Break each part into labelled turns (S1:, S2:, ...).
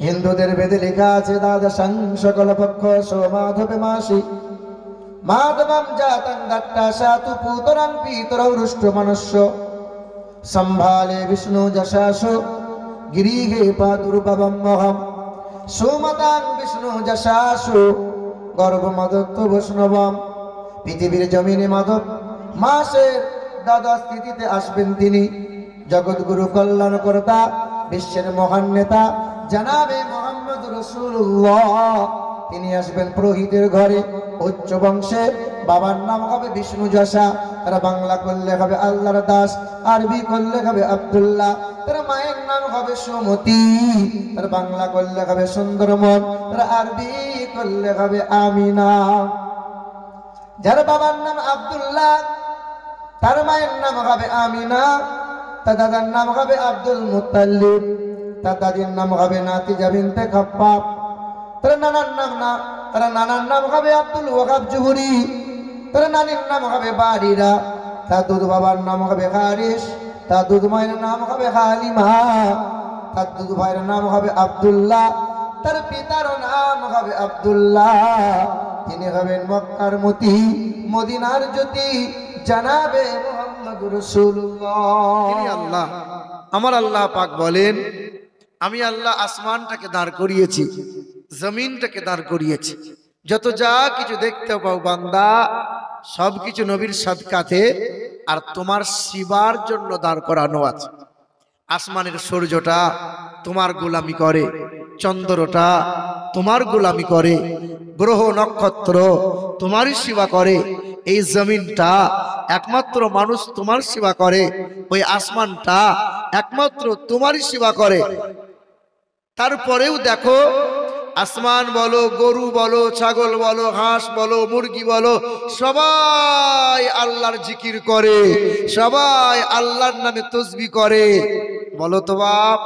S1: হিন্দুদের বেদে লেখা আছে দ্বাদশাং সকল পক্ষ সোমাধবে মাসি মাধবম জাতং দট্টা সাতু পুতরং পিতরৌ রুষ্ট মনুষ্য সম্ভালে বিষ্ণু যশাসো গিরিহে পাদুর্ভবম মহম সোমতাং বিষ্ণু যশাসো গর্ভমদত্ত বৈষ্ণবম। পৃথিবীর জমিনে মাধব মাসের দ্বাদশ তিথিতে আসবেন তিনি। জগৎগুরু কল্যাণকর্তা বিশ্বের মহান নেতা জানাবে মোহাম্মদ রাসূলুল্লাহ। তিনি আসবেন পুরোহিতের ঘরে। উচ্চ বংশে বাবার নাম হবে বিষ্ণু যশা, তার বাংলা করলে হবে আল্লাহর দাস, আরবি করলে হবে আব্দুল্লাহ। তার মায়ের নাম হবে সুমতি, তার বাংলা করলে হবে সুন্দরমন, তার আরবি করলে হবে আমিনা। যার বাবার নাম আব্দুল্লাহ, তার মায়ের নাম হবে আমিনা, তার দাদার নাম হবে আব্দুল মুত্তালিব, তার দাদির নাম হবে নাতিজা বিনতে খাপ্পাব, তার নানার নাম হবে আব্দুল ওয়াহাব জুহরি, তার নানির নাম হবে বারিরা, তার দুধ বাবার নাম হবে হারিস, তার দুধ মায়ের নাম হবে হালিমা, তার দুধ ভাইয়ের নাম হবে আব্দুল্লাহ, তার পিতার নাম হবে আব্দুল্লাহ। তিনি হবেন মক্কার মতি, মদিনার জ্যোতি, জানাবে মুহাম্মদুর রাসূলুল্লাহ।
S2: আল্লাহ, আমার আল্লাহ পাক বলেন, আমি আল্লাহ আসমানটাকে দাঁড় করিয়েছি, জমিনটাকে দাঁড় করিয়েছি। যত যা কিছু দেখতে পাও বান্দা, সবকিছু নবীর সাদকাতে আর তোমার সেবার জন্য দাঁড় করানো আছে। আসমানের সূর্যটা তোমার গোলামি করে, চন্দ্রটা তোমার গোলামি করে, গ্রহ নক্ষত্র তোমারই সেবা করে, এই জমিনটা একমাত্র মানুষ তোমার সেবা করে, ওই আসমানটা একমাত্র তোমারই সেবা করে। তারপরেও দেখো, আসমান বলো, গরু বলো, ছাগল বলো, হাঁস বলো, মুরগি বলো, সবাই আল্লাহর জিকির করে, সবাই আল্লাহর নামে তসবিহ করে। বলো তো বাপ,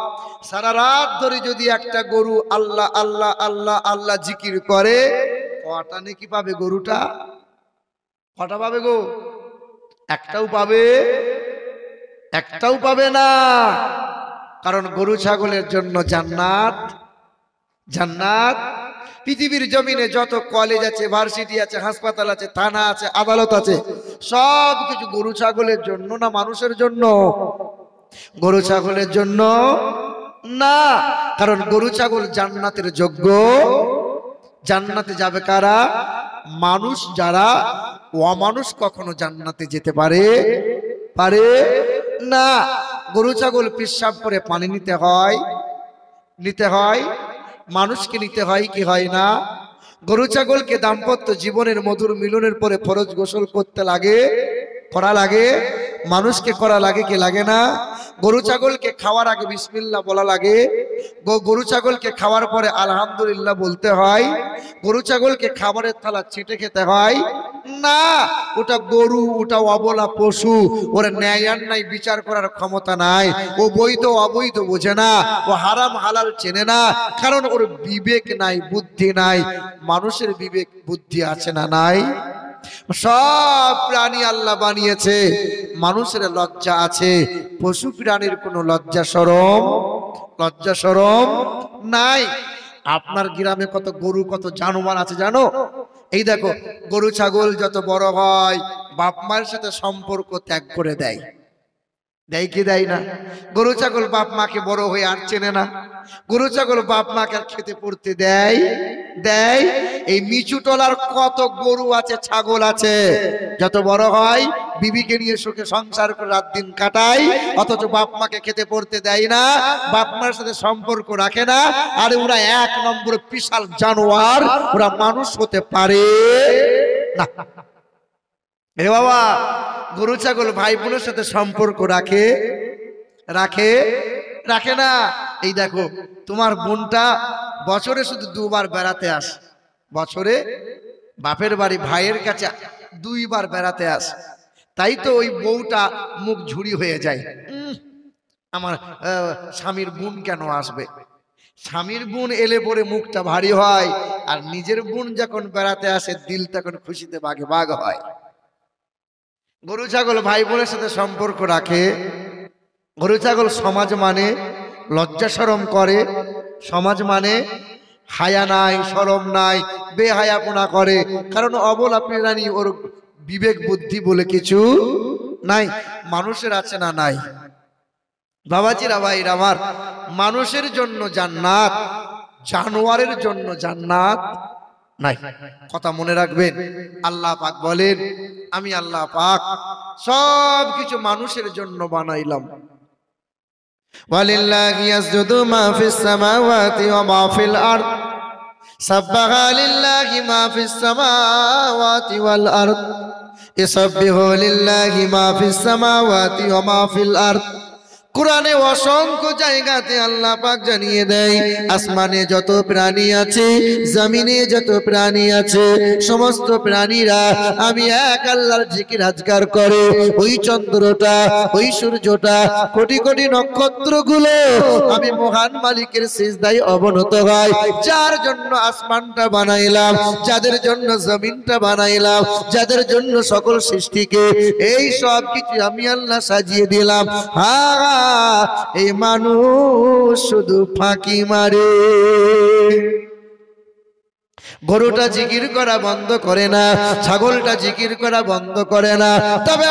S2: সারা রাত ধরে যদি একটা গরু আল্লাহ আল্লাহ আল্লাহ আল্লাহ জিকির করে, কটা নেকি পাবে গরুটা? কটা পাবে গো? একটাও পাবে? একটাও পাবে না। কারণ গরু ছাগলের জন্য জান্নাত, জান্নাত। পৃথিবীর জমিনে যত কলেজ আছে, ভার্সিটি আছে, হাসপাতাল আছে, থানা আছে, আদালত আছে, সব কিছু গরু ছাগলের জন্য না মানুষের জন্য? গরু ছাগলের জন্য না। কারণ গরু ছাগল জান্নাতের যোগ্য। জান্নাতে যাবে কারা? মানুষ যারা। অমানুষ কখনো জান্নাতে যেতে পারে পারে না। গরু ছাগল পেশাব করে পানি নিতে হয়, নিতে হয়। মানুষকে নিতে হয় কি হয় না? গরু ছাগলকে দাম্পত্য জীবনের মধুর মিলনের পরে ফরজ গোসল করতে লাগে, করা লাগে। মানুষকে করা লাগে কি লাগে না? গরু ছাগলকে খাওয়ার আগে বিসমিল্লাহ বলা লাগে, গরু ছাগলকে খাওয়ার পরে আলহামদুলিল্লাহ বলতে হয়, গরু ছাগলকে খাবারের থালা ছিটে খেতে হয় না। ওটা গরু, ওটা অবলা পশু, ওর ন্যায় অন্যায় বিচার করার ক্ষমতা নাই। ও বৈধ অবৈধ বোঝে না, ও হারাম হালাল চেনে না, কারণ ওর বিবেক নাই, বুদ্ধি নাই। মানুষের বিবেক বুদ্ধি আছে না নাই? সব প্রাণী আল্লাহ বানিয়েছে, মানুষের লজ্জা আছে, পশু প্রাণীর কোনো লজ্জা শরম নাই। আপনার গ্রামে কত গরু, কত জানোয়ার আছে জানো? এই দেখো, গরু ছাগল যত বড় হয়, বাপ মায়ের সাথে সম্পর্ক ত্যাগ করে দেয়। দেয় কি দেয় না? গরু ছাগল বাপ মাকে বড় হয়ে আর চেনে না। গরু ছাগল বাপ মাকে আর খেতে পড়তে দেয় দেয়। এই মিচু টলার কত গরু আছে, ছাগল আছে, যত বড় হয় বিবিকে নিয়ে সুখে সংসার করে রাত দিন কাটায়, অথচ বাপ মাকে খেতে পড়তে দেয় না, বাপ মার সাথে সম্পর্ক রাখে না। আর ওরা এক নম্বর বিশাল জানোয়ার, ওরা মানুষ হতে পারে না। রে বাবা, গরু ছাগল ভাই বোনের সাথে সম্পর্ক রাখে রাখে রাখে না। এই দেখো, তোমার বোনটা বছরে শুধু দুবার বেড়াতে আসে, বছরে বাপের বাড়ি ভাইয়ের কাছে দুইবার বেড়াতে আসে। তাই তো ওই বউটা মুখ ঝুড়ি হয়ে যায়, আমার স্বামীর বোন কেন আসবে? স্বামীর বোন এলে পরে মুখটা ভারী হয়, আর নিজের বোন যখন বেড়াতে আসে দিল তখন খুশিতে বাগে বাগ হয়। গরু ছাগল ভাই বোনের সাথে সম্পর্ক রাখে। গরু ছাগল সমাজ মানে, লজ্জা শরম করে, সমাজ মানে হায়া নাই, শরম নাই, বেহায়াপনা করে। কারণ অবলা প্রাণী, ওর বিবেক বুদ্ধি বলে কিছু নাই। মানুষের আছে না নাই? বাবাজিরা ভাইরা আমার, মানুষের জন্য জান্নাত, জানোয়ারের জন্য জান্নাত নাই। কথা মনে রাখবেন। আল্লাহ পাক বলেন, আমি আল্লাহ পাক সব কিছু মানুষের জন্য বানাইলাম। ওয়ালিল্লাহি ইয়াসজুদু মা ফিস সামাওয়াতি ওয়া মা ফিল আরদ সাব্বাহা লিল্লাহি মা ফিস সামাওয়াতি ওয়াল আরদ ইসাব্বিহু লিল্লাহি মা ফিস সামাওয়াতি ওয়া মা ফিল আরদ। কুরআনে অসংখ্য জায়গাতে আল্লাহ পাক জানিয়ে দেয়, আসমানে যত প্রাণী আছে, জমিনে যত প্রাণী আছে, সমস্ত প্রাণীরা আমি এক আল্লাহর জিকির আজকার করে। ওই চন্দ্রটা, ওই সূর্যটা, কোটি কোটি নক্ষত্রগুলো আমি মহান মালিকের সিজদায় অবনত হয়। যার জন্য আসমানটা বানাইলাম, যাদের জন্য জমিনটা বানাইলাম, যাদের জন্য সকল সৃষ্টিকে, এই সব কিছু আমি আল্লাহ সাজিয়ে দিলাম। এই মানুষ শুধু ফাঁকি মারে। গরুটা জিকির করা বন্ধ করে না, ছাগলটা জিকির করা বন্ধ করে না। তবে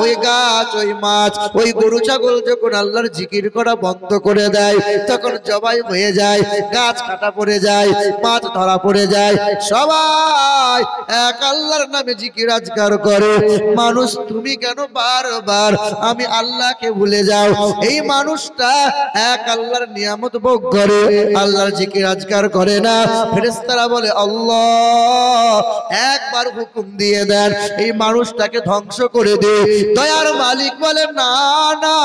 S2: ওই গাছ, ওই মাছ, ওই গরু ছাগল যখন আল্লাহর জিকির করা বন্ধ করে দেয়, তখন জবাই হয়ে যায়, গাছ কাটা পড়ে যায়, মাছ ধরা পড়ে যায়, সবাই এক আল্লাহর নামে জিকির আজকার করে। মানুষ তুমি কেন বারবার আমি আল্লাহকে ভুলে যাও? এই মানুষটা এক আল্লাহর নিয়ামত ভোগ করে, আল্লাহর জিকির আজকার করে না। ফেরেশতারা বলে, আল্লাহ একবার হুকুম দিয়ে দেন, এই মানুষটাকে ধ্বংস করে দে। দয়ার মালিক বলে, না না,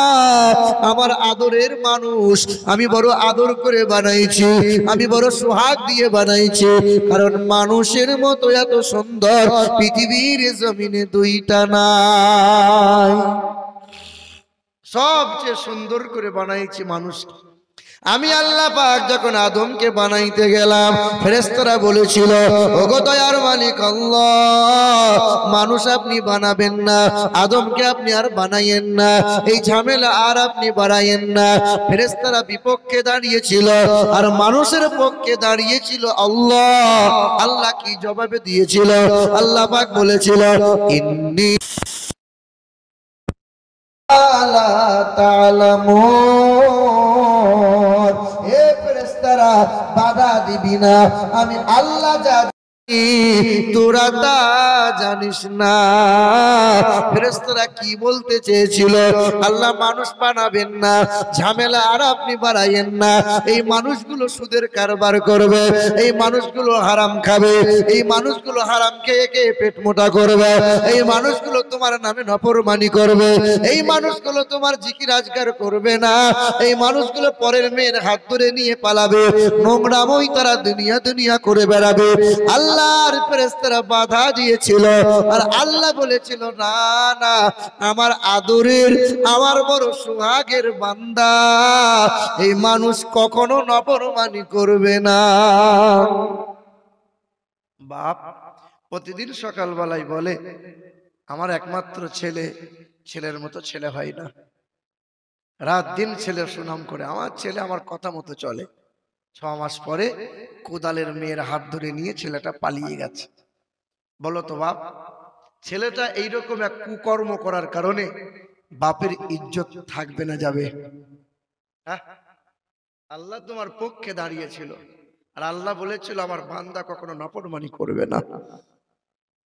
S2: আমার আদরের মানুষ, আমি বড় আদর করে বানাইছি, আমি বড় সোহাগ দিয়ে বানাইছি। কারণ মানুষের মতো এত সুন্দর পৃথিবীর জমিনে দুইটা নাই। সবচেয়ে সুন্দর করে বানাইছি মানুষকে। আমি আল্লাহ পাক যখন আদমকে বানাইতে গেলাম, ফেরেশতারা বলেছিল, ওগো দয়ার মালিক আল্লাহ, মানুষ আপনি বানাবেন না, আদমকে আপনি আর বানাইয়েন না, এই ঝামেলা আর আপনি বাড়াইয়েন না। ফেরেশতারা বিপক্ষে দাঁড়িয়েছিল আর মানুষের পক্ষে দাঁড়িয়েছিল আল্লাহ। আল্লাহ কি জবাবে দিয়েছিল? আল্লাহ পাক বলেছিল, ইন্নী লা তা'লামুন, হে ফেরেশতারা বাধা দিবি না, আমি আল্লাহ জানি, তোরা তা জানিস না। ফেরেশতারা কি বলতে চেয়েছিল? আল্লাহ মানুষ বানাবেন না, ঝামেলা আর আপনি বাড়াইয়েন না। এই মানুষগুলো সুদের কারবার করবে, এই মানুষগুলো হারাম খাবে, এই মানুষগুলো হারাম খেয়ে খেয়ে পেট মোটা করবে, এই মানুষগুলো তোমার নামে নফরমানি করবে, এই মানুষগুলো তোমার জিকির আজকার করবে না, এই মানুষগুলো পরের মেয়ের হাত ধরে নিয়ে পালাবে, নোংরামই তারা দুনিয়া দুনিয়া করে বেড়াবে। আল্লাহর ফেরেশতারা বাধা দিয়েছিল আর আল্লাহ বলেছিল, না না, আমার আদরের, আমার বড় সোহাগের বান্দা, এই মানুষ কখনো নফরমানি করবে না। বাপ প্রতিদিন সকালবেলায় বলে, আমার একমাত্র ছেলে, ছেলের মতো ছেলে হয় না। রাত দিন ছেলের সুনাম করে, আমার ছেলে আমার কথা মতো চলে। 6 মাস পরে কোদালের মেয়ের হাত ধরে নিয়ে ছেলেটা পালিয়ে গেছে। বলো তো বাপ, ছেলেটা এইরকম এক কুকর্ম করার কারণে বাপের ইজ্জত থাকবে না যাবে? হ্যাঁ, আল্লাহ তোমার পক্ষে দাঁড়িয়েছিল আর আল্লাহ বলেছিল, আমার বান্দা কখনো নাফরমানি করবে না।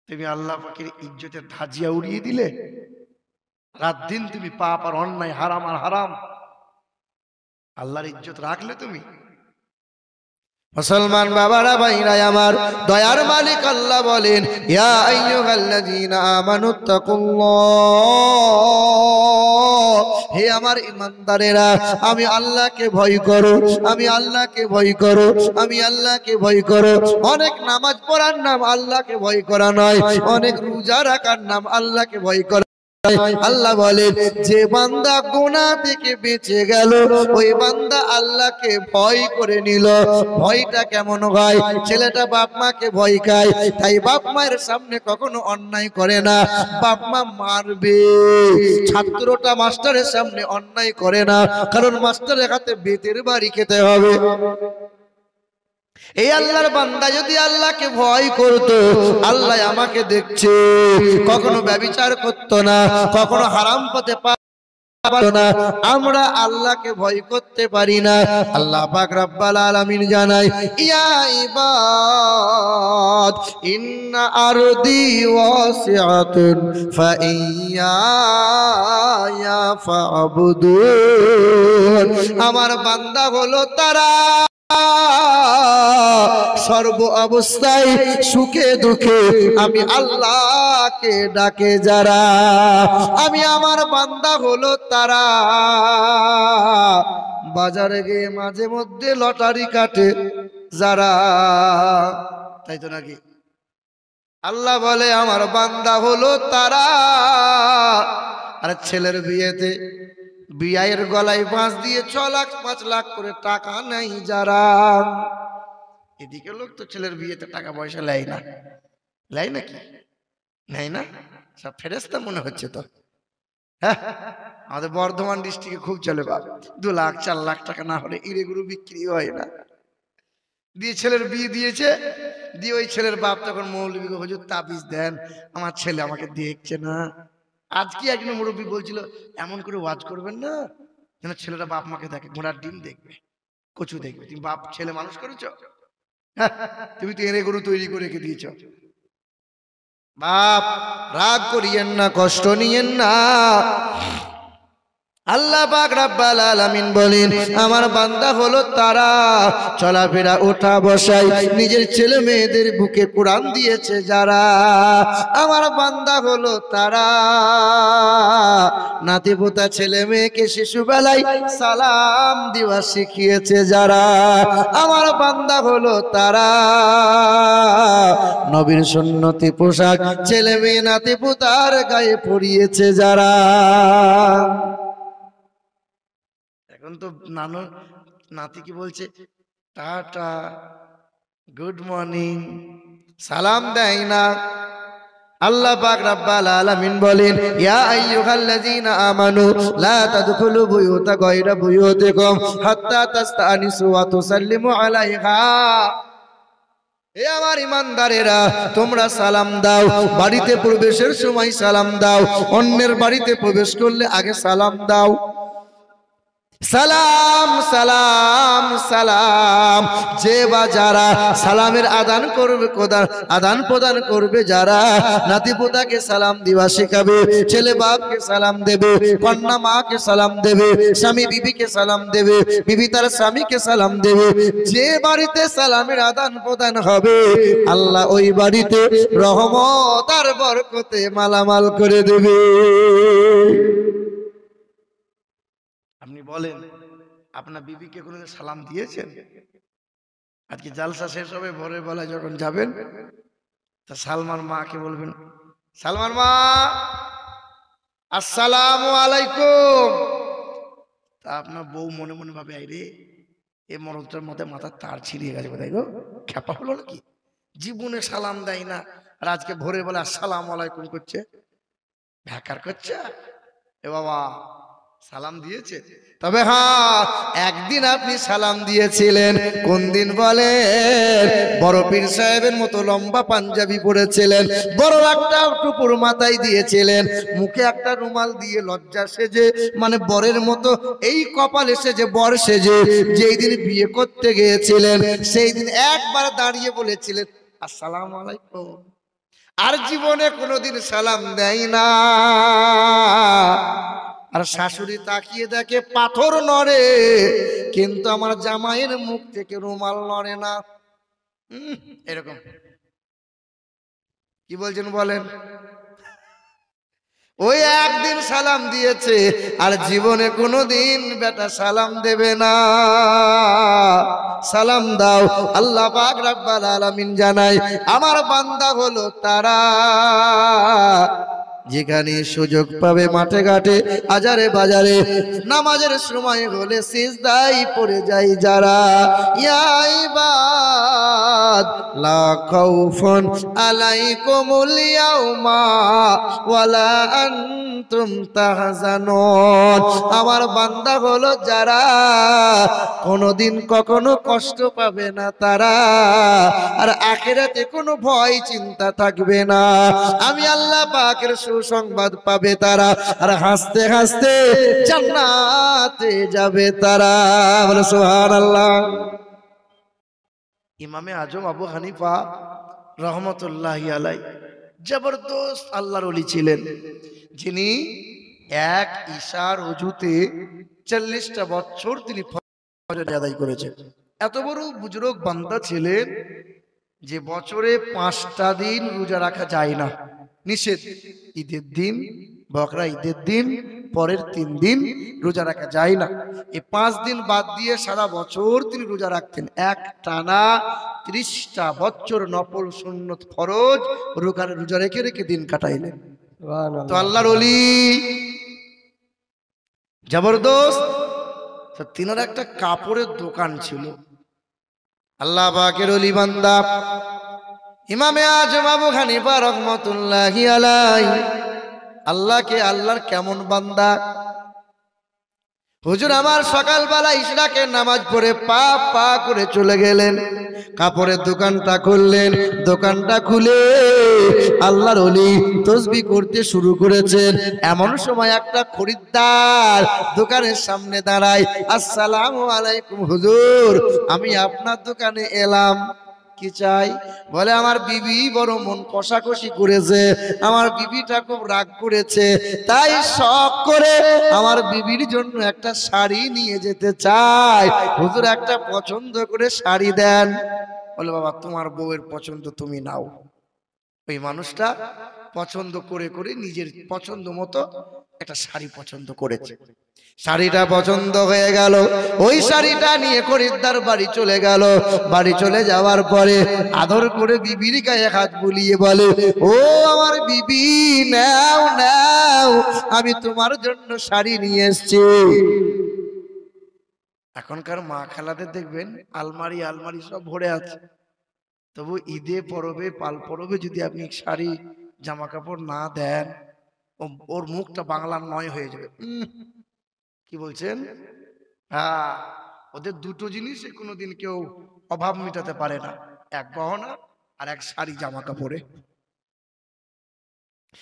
S2: তুমি আল্লাহ পাকের ইজ্জতের ধাজিয়া উড়িয়ে দিলে। রাত দিন তুমি পাপ আর অন্যায়, হারাম আর হারাম, আল্লাহর ইজ্জত রাখলে তুমি? মুসলমান বাবারা ভাইরা আমার, দয়ার মালিক আল্লাহ বলেন, ইয়া আইয়ুহাল্লাযীনা আমানুত্তাকুল্লাহ, হে আমার ঈমানদারেরা, আমি আল্লাহকে ভয় করো, আমি আল্লাহকে ভয় করো, আমি আল্লাহকে ভয় করো। অনেক নামাজ পড়ার নাম আল্লাহকে ভয় করা নয়, অনেক রোজা রাখার নাম আল্লাহকে ভয় করা। আল্লাহ বলেন যে বান্দা গুনাহ থেকে বেঁচে গেল ওই বান্দা আল্লাহকে ভয় করে নিল। ভয়টা কেমন হয়? ছেলেটা বাপ মাকে ভয় খায়, তাই বাপ মায়ের সামনে কখনো অন্যায় করে না। বাপ মা মারবে, ছাত্রটা মাস্টারের সামনে অন্যায় করে না, কারণ মাস্টারের হাতে বেতের বাড়ি খেতে হবে। এই আল্লাহর বান্দা যদি আল্লাহকে ভয় করতো, আল্লাহ আমাকে দেখছে, কখনো ব্যভিচার করতো না, কখনো হারাম পথে পা না। আমরা আল্লাহকে ভয় করতে পারি না। আল্লাহ পাক রব্বুল আলামিন জানায়, ইয়া ইবাদ ইন্না আরদি ওয়াসিআতুন ফাইয়া ফাবুদুন। আমার বান্দা হলো তারা সর্ব অবস্থায় সুখে দুঃখে আমি আল্লাহকে ডাকে যারা। আমি আমার বান্দা হলো তারা বাজারে গিয়ে মাঝে মধ্যে লটারি কাটে যারা, তাই তো নাকি? আল্লাহ বলে আমার বান্দা হলো তারা। আর ছেলের বিয়েতে বিয়ের গলায় বাঁশ দিয়ে 6 লাখ 5 লাখ করে টাকা নেই যারা। এদিকে লোক তো ছেলের বিয়েতে টাকা পয়সা লেয় না, লেয় নাকি? নেই না? সব ফেরেশতা মনে হচ্ছে তো। হ্যাঁ, আমাদের বর্ধমান ডিস্ট্রিক্টে খুব চলে বাপ, 2 লাখ 4 লাখ টাকা না হলে ইরে গরু বিক্রি হয় না। দিয়ে ছেলের বিয়ে দিয়েছে, দিয়ে ওই ছেলের বাপ তখন মৌলবীকে হুজুর তাবিজ দেন, আমার ছেলে আমাকে দেখছে না। আজকে একজন মুরব্বী বলছিল এমন করে ওয়াজ করবেন না যেন ছেলেটা বাপ মাকে দেখে, ঘোড়ার ডিম দেখবে, কচু দেখবে। তুমি বাপ ছেলে মানুষ করেছো? তুমি তো এনে গরু তৈরি করে রেখে দিয়েছ। বাপ রাগ করিয়েন না, কষ্ট নিয়েন না। আল্লাহ পাক রব্বুল আলামিন বলেন আমার বান্দা হলো তারা চলাফেরা ওঠা বসায় নিজের ছেলে মেয়েদের বুকে কোরআন দিয়েছে যারা। আমার বান্দা হলো তারা নাতিপোতা ছেলে মেয়েকে শিশুবেলায় সালাম দেওয়া শিখিয়েছে যারা। আমার বান্দা হলো তারা নবীর সুন্নতি পোশাক ছেলে মেয়ে নাতিপোতার গায়ে পরিয়েছে যারা। এখন তো নানু নাতি কি বলছে, টাটা গুড মর্নিং, সালাম দেয় না। আল্লাহ পাক রব্বুল আলামিন বলেন ইয়া আইয়ুহাল্লাযীনা আমানু লা তাদখুলু বুয়ুতা গায়রা বুয়ুতিকুম হাত্তা তাস্তানিসু ওয়া তুসাল্লিমু আলাইহা। হে আমার ঈমানদারেরা, তোমরা সালাম দাও, বাড়িতে প্রবেশের সময় সালাম দাও, অন্যের বাড়িতে প্রবেশ করলে আগে সালাম দাও। সালাম সালাম সালাম। যে বা যারা সালামের আদান প্রদান করবে যারা, নাতিপোতাকে সালাম দিবা শেখাবে, ছেলে বাপকে সালাম দেবে, কন্যা মাকে সালাম দেবে, স্বামী বিবিকে সালাম দেবে, বিবি তার স্বামীকে সালাম দেবে। যে বাড়িতে সালামের আদান প্রদান হবে আল্লাহ ওই বাড়িতে রহমত আর বরকতে মালামাল করে দেবে। আপনি বলেন আপনার বিবিকে কোনোদিন সালাম দিয়েছেন? আজকে জালসা শেষ হবে, ভোরের বেলা যখন যাবেন তা সালমান মাকে বলবেন, সালমান মা আসসালামু আলাইকুম। তা আপনার বউ মনে মনে ভাবে আই রে এ মরদটার মধ্যে মাথার তার ছিঁড়িয়ে গেছে কোথায় গো, খেপা হলো নাকি, জীবনে সালাম দেয় না, আর আজকে ভোরের বেলা আসসালামু আলাইকুম করছে, ভ্যাকার করছে। এ বাবা সালাম দিয়েছে? তবে হ্যাঁ, একদিন আপনি সালাম দিয়েছিলেন। কোন দিন বলেন? বড় পীর সাহেবের মতো লম্বা পাঞ্জাবি পরেছিলেন, বড় একটা টুপুর মাথায় দিয়েছিলেন, মুখে একটা রুমাল দিয়ে লজ্জা সেজে মানে বরের মতো এই কপালে সেজে বর সেজে যেই দিন বিয়ে করতে গিয়েছিলেন সেই দিন একবার দাঁড়িয়ে বলেছিলেন আসসালামু আলাইকুম। আর জীবনে কোনোদিন সালাম দেয় না। আর শাশুড়ি তাকিয়ে দেখে পাথর নড়ে, কিন্তু আমার জামাইয়ের মুখ থেকে রুমাল নড়ে না। এরকম কি বলছেন বলেন? ওই একদিন সালাম দিয়েছে আর জীবনে কোনোদিন বেটা সালাম দেবে না। সালাম দাও। আল্লাহ পাক রব্বুল আলামিন জানায় আমার বান্দা হলো তারা যেখানে সুযোগ পাবে মাঠে ঘাটে আজারে বাজারে নামাজের সময় হলে সিজদায় পড়ে যায় যারা। ইয়া ইবাদ লা খাউফুন আলাইকুমুল ইয়াউমা ওয়ালা আনতুম তাহজানুন। আমার বান্দা হলো যারা কোনোদিন কখনো কষ্ট পাবে না তারা, আর আখিরাতে কোনো ভয় চিন্তা থাকবে না। আমি আল্লাহ পাকের সুসংবাদ পাবে তারা, আর হাসতে হাসতে জান্নাতে যাবে তারা। বলে সুবহানাল্লাহ। ইমামে আজম আবু হানিফা রহমতুল্লাহি আলাই জবরদস্ত আল্লাহর ওলি ছিলেন, যিনি এক ঈশার ওযুতে 40টা বছর তিনি ফজর আদায় করেছেন। এত বড় বুজুর্গ বান্দা ছিলেন যে বছরে 5টা দিন রোজা রাখা যায় না, নিষেধ। ঈদের দিন, বকরা ঈদের দিন, পরের 3 দিন রোজা রাখা যায় না। এই 5 দিন বাদ দিয়ে সারা বছর তিনি রোজা রাখতেন। এক টানা 30টা বছর নফল সুন্নত ফরজ রোজা রেখে রেখে দিন কাটাইলেন। তো আল্লাহর ওলি জবরদস্ত। তো তিনার একটা কাপড়ের দোকান ছিল। আল্লাহ পাকের ওলি বান্দা ইমামে আজম আবু হানিফা রহমাতুল্লাহি আলাইহি আল্লাহকে আল্লাহর কেমন বান্দা। হুজুর আমার সকালবেলা ইশরাকের নামাজ পড়ে পা পা করে চলে গেলেন, কাপড়ের দোকানটা খুললেন। দোকানটা খুলে আল্লাহর ওলি তাসবিহ করতে শুরু করেছেন। এমন সময় একটা খরিদ্দার দোকানের সামনে দাঁড়ায়। আসসালামু আলাইকুম হুজুর, আমি আপনার দোকানে এলাম, কি চাই? বলে আমার বিবি বড় মন কষাকষি করেছে, আমার বিবিটা খুব রাগ করেছে, তাই শখ করে আমার বিবির জন্য একটা শাড়ি নিয়ে যেতে চাই, হুজুর একটা পছন্দ করে শাড়ি দেন। বলে বাবা তোমার বউয়ের পছন্দ তুমি নাও। ওই মানুষটা পছন্দ করে করে নিজের পছন্দ মতো একটা শাড়ি পছন্দ করেছে। শাড়িটা পছন্দ হয়ে গেল, ওই শাড়িটা নিয়ে খরিদ্দার বাড়ি চলে গেল। বাড়ি চলে যাওয়ার পরে আদর করে বিবির গায়ে হাত বুলিয়ে বলে, ও আমার বিবি, নাও নাও, আমি তোমার জন্য শাড়ি নিয়ে এসেছি। এখনকার মা খালাদের দেখবেন আলমারি আলমারি সব ভরে আছে, তবু ঈদে পরবে পাল পরবে যদি আপনি শাড়ি জামা কাপড় না দেন, ওর মুখটা বাংলার নয় হয়ে যাবে। কি বলছেন? হ্যাঁ, ওদের দুটো জিনিস কোনোদিন কেউ অভাব মেটাতে পারে না, এক গহনা আর এক শাড়ি জামা কাপড়ে।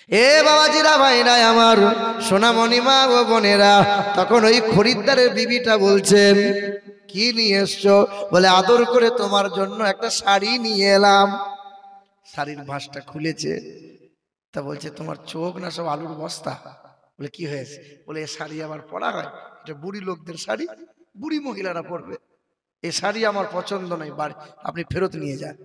S2: এ বাবাজিরা, ভাইরা আমার, সোনামণি মা ও বোনেরা, তখন ওই খরিদ্দারের বিবিটা বলছেন, কি নিয়ে এসছো? বলে আদর করে তোমার জন্য একটা শাড়ি নিয়ে এলাম। শাড়ির ভাঁজটা খুলেছে, তা বলছে তোমার চোখ না সব আলুর বস্তা? বলে কি হয়েছে? বলে এ শাড়ি আবার পরা হয়? এটা বুড়ি লোকদের শাড়ি, বুড়ি মহিলারা পরবে, এ শাড়ি আমার পছন্দ নয়, বাড়ি আপনি ফেরত নিয়ে যান।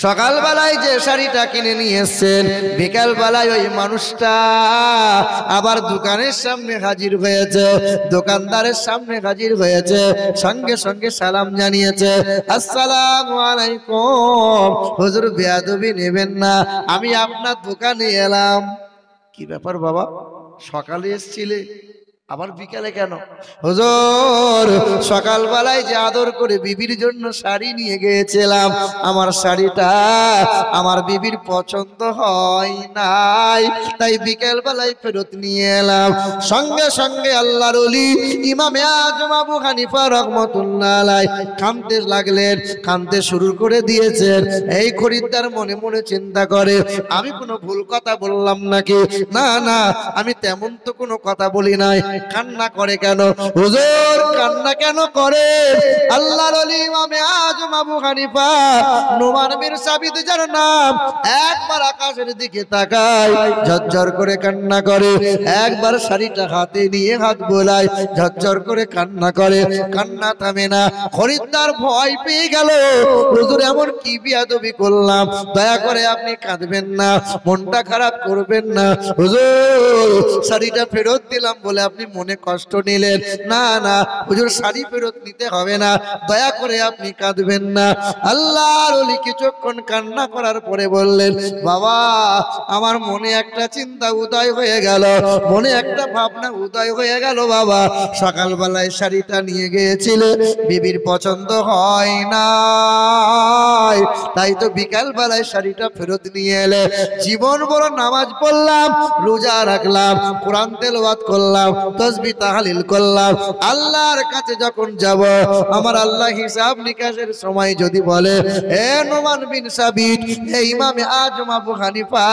S2: সকালবেলায় যে শাড়িটা কিনে নিয়ে এসছেন, বিকাল বেলায় ওই মানুষটা আবার দোকানের সামনে হাজির হয়েছে, দোকানদারের সামনে হাজির হয়েছে, সঙ্গে সঙ্গে সালাম জানিয়েছে, আসসালামু আলাইকুম হুজুর, বেয়াদবি নেবেন না, আমি আপনার দোকানে এলাম। কি ব্যাপার বাবা, সকালে এসছিলে আবার বিকালে কেন? হুজুর সকালবেলায় যে আদর করে বিবির জন্য শাড়ি নিয়ে গিয়েছিলাম, আমার শাড়িটা আমার বিবির পছন্দ হয় নাই, তাই বিকেল বেলায় ফেরত নিয়ে এলাম। সঙ্গে সঙ্গে আল্লাহর ওলি ইমামে আজম আবু হানিফা রাহমাতুল্লাহ আলাইহি কাঁদতে লাগলেন, কাঁদতে শুরু করে দিয়েছেন। এই খরিদ্দার মনে মনে চিন্তা করে, আমি কোনো ভুল কথা বললাম নাকি? না না, আমি তেমন তো কোনো কথা বলি নাই। কান্না করে কেন? হুজুর কান্না কেন করে? আল্লাহর ওলি ইমামে আজম আবু হানিফা নোমান বিন সাবিত যার নাম, একবার আকাশের দিকে তাকায়, ঝরঝর করে কান্না করে, একবার শাড়িটা হাতে নিয়ে হাত বোলায়, ঝরঝর করে কান্না করে, কান্না থামে না। খরিদ্দার ভয় পেয়ে গেল, হুজুর এমন কি বিয়াদবি করলাম, দয়া করে আপনি কাঁদবেন না, মনটা খারাপ করবেন না, হুজুর শাড়িটা ফেরত দিলাম বলে আপনি মনে কষ্ট নিলেন, না না হুজুর শাড়ি ফেরত নিতে হবে না, দয়া করে আপনি কাঁদবেন বলবেন না। আল্লাহর ওলি কিছুক্ষণ কান্না করার পরে বললেন, বাবা আমার মনে একটা চিন্তা উদয় হয়ে গেল, মনে একটা ভাবনা উদয় হয়ে গেল বাবা। সকালবেলায় শাড়িটা নিয়ে গিয়েছিলে, বিবির পছন্দ হয় না, তাই তো বিকাল বেলায় শাড়িটা ফেরত নিয়ে এলে। জীবন বড় নামাজ পড়লাম, রোজা রাখলাম, কোরআন তেলাওয়াত করলাম, তাসবিহ তাহলিল করলাম, আল্লাহর কাছে যখন যাব আমার আল্লাহ হিসাব নিকাশের সময় যদি বলে, এ নোমান বিন সাবিত, হে ইমামে আজম আবু হানিফা,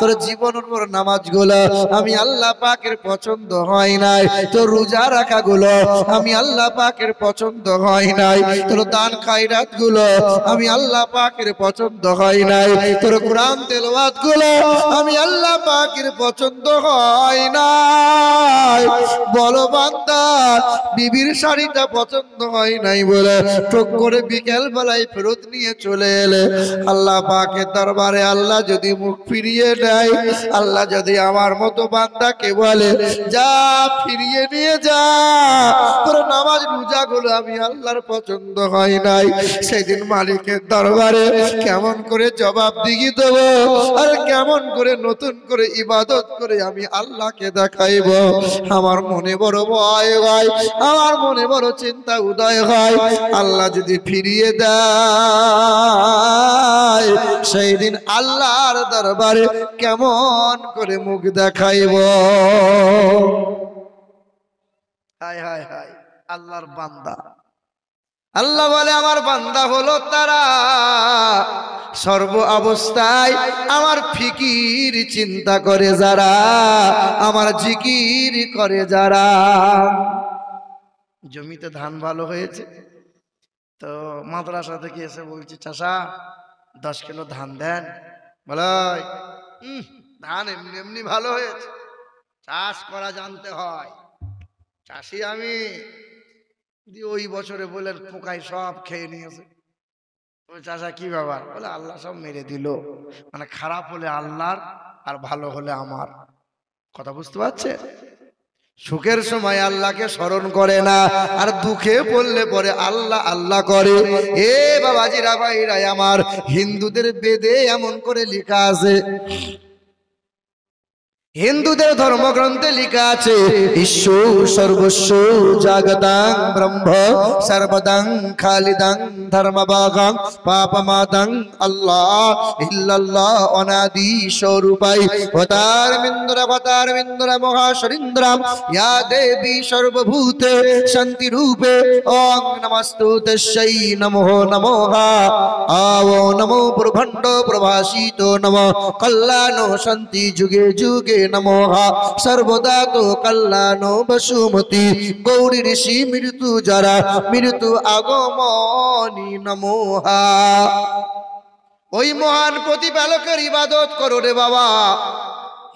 S2: তোর জীবনের বড় নামাজগুলো আমি আল্লাহ পাকের পছন্দ হয় নাই, তোর রোজা রাখাগুলো আমি আল্লাহ পাকের পছন্দ হয় নাই, তোর দান খায়রাত গুলো আমি আল্লাহ পাকের পছন্দ হয় নাই, তোর কোরআন তেলাওয়াত গুলো আমি আল্লাহ পাকের পছন্দ হয় নাই। বলো বান্দা, বিবির শাড়িটা পছন্দ হয় নাই বলে টুক করে বিকেল বেলায় ফেরত নিয়ে চলে এলে। আল্লাহ পাকের দরবারে আল্লাহ যদি মুখ ফিরিয়ে নেয়, আল্লাহ যদি আমার মতো বান্দাকে বলে, যা ফিরিয়ে নিয়ে যা, তোর নামাজ রোজা গুলো আমি আল্লাহর পছন্দ হয় নাই, সেদিন মালিকের দরবারে কেমন করে জবাব দিয়ে দেব, আর কেমন করে নতুন করে ইবাদত করে আমি আল্লাহকে দেখাইব। আমার মনে বড় ভয় হয়, আমার মনে বড় চিন্তা উদয় হয়। আল্লাহ যদি ফিরিয়ে দেয়, সেই দিন আল্লাহর দরবারে কেমন করে মুখ দেখাইব। হায় হায় হায়, আল্লাহর বান্দা। আল্লাহ বলে, আমার বান্দা হলো তারা সর্ব অবস্থায় আমার ফিকির চিন্তা করে যারা, আমার জিকির করে যারা। জমিতে ধান ভালো হয়েছে তো মাদ্রাসা থেকে এসে বলছি, চাষা 10 কিলো ধান দেন। বলে, ধান এমনি এমনি ভালো হয়েছে, চাষ করা জানতে হয়, চাষি আমি। ওই বছরে বললেন পোকায় সব খেয়ে নিয়েছে। চাষা কি ব্যাপার? বলে, আল্লাহ সব মেরে দিল। মানে খারাপ হলে আল্লাহর আর ভালো হলে আমার। কথা বুঝতে পারছে? সুখের সময় আল্লাহকে স্মরণ করে না, আর দুঃখে পড়লে পরে আল্লাহ আল্লাহ করে। এ বাবাজিরা ভাইরা আমার, হিন্দুদের বেদে এমন করে লেখা আছে, হিন্দুদের ধর্মগ্রন্থে লেখা আছে, ঈশ্বর সর্বস্ব জাগতাং ব্রহ্ম সর্বদাং খালিদাং ধর্মভাগং পাপমাদং আল্লাহ ইল্লাল্লাহ অনাদি স্বরূপাই অবতার মিন্দ্র মহাশরীন্দ্রাম ইয়া দেবী সর্বভূতে শান্তি রূপে ওং নমস্তুতে তস্যৈ নমো নমঃ আও নমো ব্রহ্মাণ্ড প্রভাসিতো নমো কল্যাণো শান্তি যুগে যুগে নমঃ সর্বদা তো কল্যাণো বসুমতি গৌরী ঋষি মৃত্যু যারা মৃত্যু আগমনী নমঃ। ওই মহান প্রতিপালকের ইবাদত করো রে বাবা।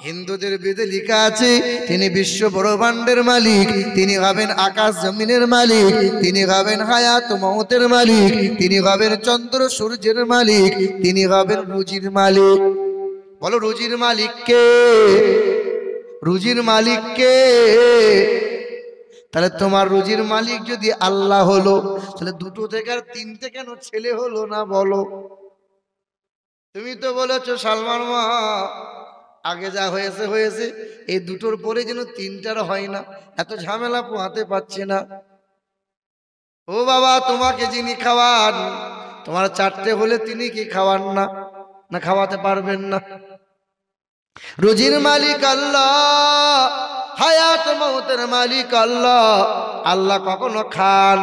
S2: হিন্দুদের বেদে লেখা আছে, তিনি বিশ্ব ব্রহ্মাণ্ডের মালিক, তিনি হবেন আকাশ জমিনের মালিক, তিনি হবেন হায়াত মওতের মালিক, তিনি হবেন চন্দ্র সূর্যের মালিক, তিনি হবেন রুজির মালিক। বলো, রুজির মালিক কে? রুজির মালিক কে? তাহলে তোমার রুজির মালিক যদি আল্লাহ হলো, তাহলে দুটো থেকে আর তিনটে কেন ছেলে হলো না বলো? তুমি তো বলেছো সালমান মা আগে যা হয়েছে হয়েছে, এই দুটোর পরে যেন তিনটার হয় না, এত ঝামেলা পোহাতে পারছে না। ও বাবা, তোমাকে যিনি খাওয়ান, তোমার 4টে হলে তিনি কি খাওয়ান না? না খাওয়াতে পারবেন না? রুজির মালিক আল্লাহ, হায়াত মওতের মালিক আল্লাহ। আল্লাহ কখনো খান?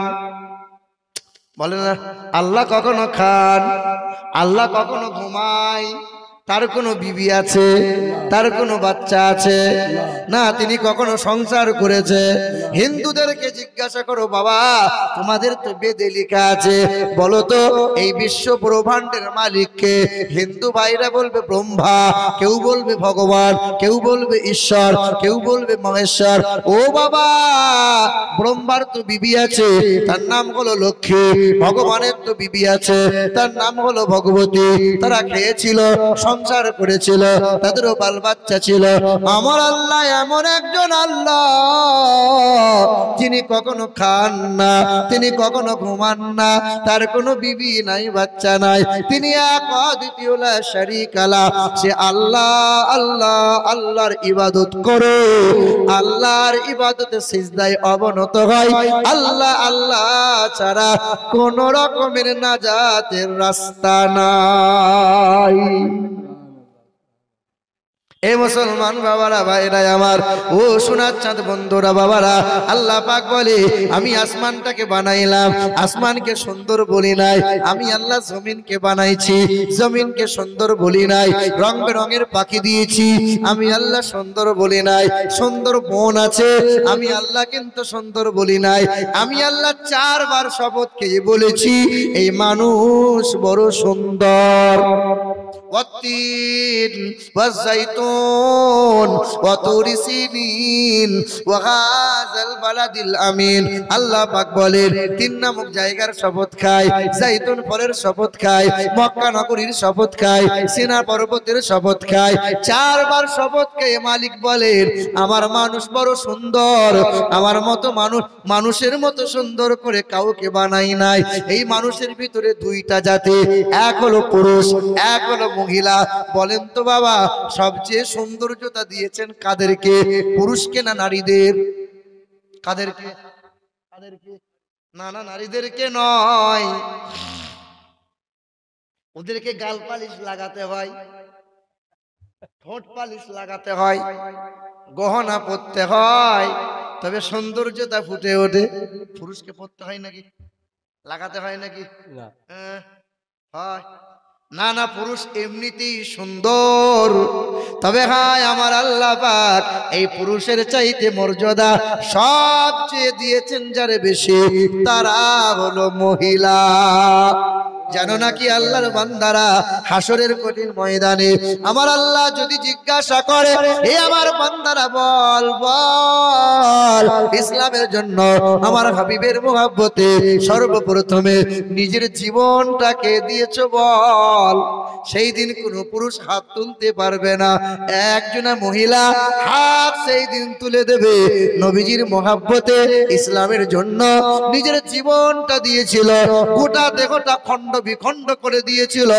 S2: বলে না। আল্লাহ কখনো খান? আল্লাহ কখনো ঘুমায়? তার কোনো বিবি আছে? তার কোনো বাচ্চা আছে? না, তিনি কখনো সংসার করেছে? হিন্দুদেরকে জিজ্ঞাসা করো, বাবা তোমাদের তো বেদে লেখা আছে, বলো তো এই বিশ্ব ব্রহ্মাণ্ডের মালিককে? হিন্দু ভাইরা বলবে ব্রহ্মা, কেউ বলবে ভগবান, কেউ বলবে ঈশ্বর, কেউ বলবে মহেশ্বর। ও বাবা, ব্রহ্মার তো বিবি আছে, তার নাম হলো লক্ষ্মী। ভগবানের তো বিবি আছে, তার নাম হলো ভগবতী। তারা খেয়েছিল, সংসার করেছিল, তাদেরও বাল বাচ্চা ছিল। আমার আল্লাহ এমন একজন আল্লাহ, যিনি কখনো খান না, তিনি কখনো ঘুমান না, তার কোনো বিবি নাই, বাচ্চা নাই, তিনি এক অদ্বিতীয় লা শারীকা লা। সে আল্লাহ আল্লাহ আল্লাহর ইবাদত করে, আল্লাহর ইবাদতে সিজদায় অবনত হয়। আল্লাহ আল্লাহ ছাড়া কোন রকমের নাজাতের রাস্তা নাই। এ মুসলমান বাবারা, ভাইরা আমার, ও সোনার চাঁদ বন্ধুরা, বাবারা, আল্লাহ পাক বলে আমি আসমানটাকে বানাইলাম, আসমানকে সুন্দর বলি নাই। আমি আল্লাহ জমিনকে বানাইছি, জমিনকে সুন্দর বলি নাই। রং বেরঙের পাখি দিয়েছি, আমি আল্লাহ সুন্দর বলি নাই। সুন্দর বন আছে, আমি আল্লাহ কিন্তু সুন্দর বলি নাই। আমি আল্লাহ 4 বার শপথ খেয়ে বলেছি এই মানুষ বড় সুন্দর। والتين والزيتون وطور سينين وهذا البلد الأمين। আল্লাহ পাক বলেন 3 নামক জায়গার শপথ খায়, জাইতুন ফলের শপথ খায়, মক্কা নগরীর শপথ খায়, সিনা পর্বতের শপথ খায়। 4 বার শপথ খেয়ে মালিক বলেন আমার মানুষ বড় সুন্দর, আমার মতো মানুষ মানুষের মতো সুন্দর করে কাউকে বানাই নাই। এই মানুষের ভিতরে 2টা জাতি, এক হলো পুরুষ, এক হলো মহিলা। বলেন তো বাবা, সবচেয়ে সৌন্দর্যতা দিয়েছেন কাদেরকে, পুরুষকে না নারীদের? কাদেরকে? কাদেরকে? না না, নারীদেরকে নয়। ওদেরকে গাল পালিশ লাগাতে হয়, ঠোঁট পালিশ লাগাতে হয়, গহনা পরতে হয়, তবে সৌন্দর্যতা ফুটে ওঠে। পুরুষকে পরতে হয় নাকি, লাগাতে হয় নাকি? হয় না না, পুরুষ এমনিতেই সুন্দর। তবে হায় আমার আল্লাহ পাক এই পুরুষের চাইতে মর্যাদা সবচেয়ে দিয়েছেন যারে বেশি, তারা হলো মহিলা। জানো নাকি আল্লাহর বান্দারা, হাসরের কঠিন ময়দানে আমার আল্লাহ যদি জিজ্ঞাসা করে এ আমার বান্দারা বল বল ইসলামের জন্য আমার হাবিবের মুহাব্বতে সর্বপ্রথমে নিজের জীবনটাকে দিয়েছো বল, সেই দিন কোনো পুরুষ হাত তুলতে পারবে না। একজনা মহিলা হাত সেই দিন তুলে দেবে, নবীজির মুহাব্বতে ইসলামের জন্য নিজের জীবনটা দিয়েছিল, গোটা দেহটা খণ্ড বিখণ্ড করে দিয়েছিল,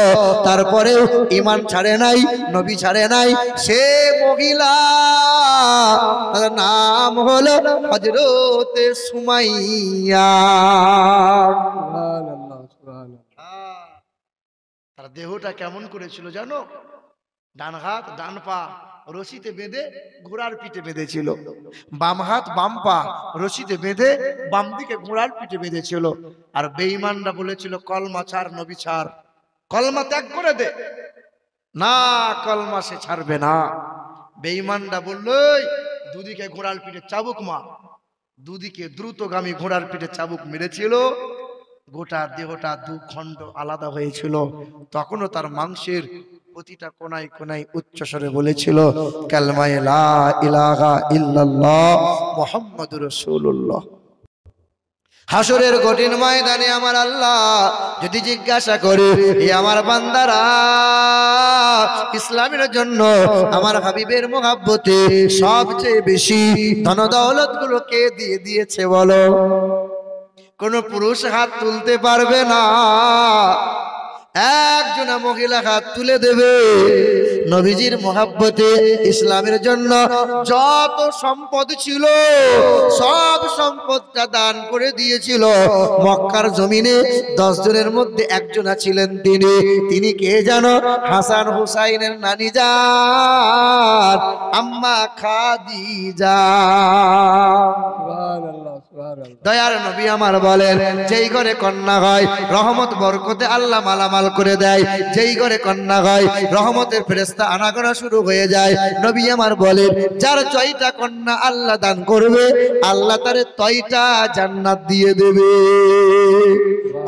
S2: তারপরেও ঈমান ছাড়ে নাই, নবী ছাড়ে নাই। সে মহিলা, তার নাম হলো হযরতে সুমাইয়া। তার দেহটা কেমন করেছিল জানো? ডান হাত ডান পা রশিতে বেঁধে ঘোড়ার পিঠে বেঁধেছিল, বাম হাত বাম পা রশিতে বেঁধে বাম দিকে ঘোড়ার পিঠে বেঁধেছিল। আর বেঈমানরা বলেছিল কলমা ছাড়, নবী ছাড়, কলমা ত্যাগ করে দে। না, কলমা সে ছাড়বে না। বেঈমানরা বলল দুদিকে ঘোড়ার পিঠে চাবুক মার, দুদিকে দ্রুতগামী ঘোড়ার পিঠে চাবুক মেরেছিল, গোটা দেহটা 2 খণ্ড আলাদা হয়েছিল। তখনও তার মাংসের প্রতিটা কোনায় কোনায় উচ্চস্বরে বলেছিল কালমায়ে লা ইলাহা ইল্লাল্লাহ মুহাম্মাদুর রাসূলুল্লাহ। হাসরের কঠিন ময়দানে আমার আল্লাহ যদি জিজ্ঞাসা করে এ আমার বান্দারা ইসলামের জন্য আমার হাবিবের মুহাব্বতে সবচেয়ে বেশি ধন দৌলত গুলো কে দিয়ে দিয়েছে বলো? কোন পুরুষ হাত তুলতে পারবে না, একজনা মহিলা হাত তুলে দেবে। নবীজির মুহাব্বতে ইসলামের জন্য যত সম্পদ ছিল সব সম্পদটা দান করে দিয়েছিল। মক্কার জমিনে 10 জনের মধ্যে একজনা ছিলেন তিনি কে জানো? হাসান হুসাইনের নানি জান আম্মা খাদিজা। সুবহানাল্লাহ, সুবহানাল্লাহ। দয়ার নবী আমার বলেন যেই ঘরে কন্যা হয় রহমত বরকতে আল্লাহ মালামাল করে দেয়, যেই ঘরে কন্যা হয় রহমতের ফেরেশতা আনাগোনা শুরু হয়ে যায়। নবী আমার বলেন যার 6টা কন্যা আল্লাহ দান করবে আল্লাহ তারে 6টা জান্নাত দিয়ে দেবে।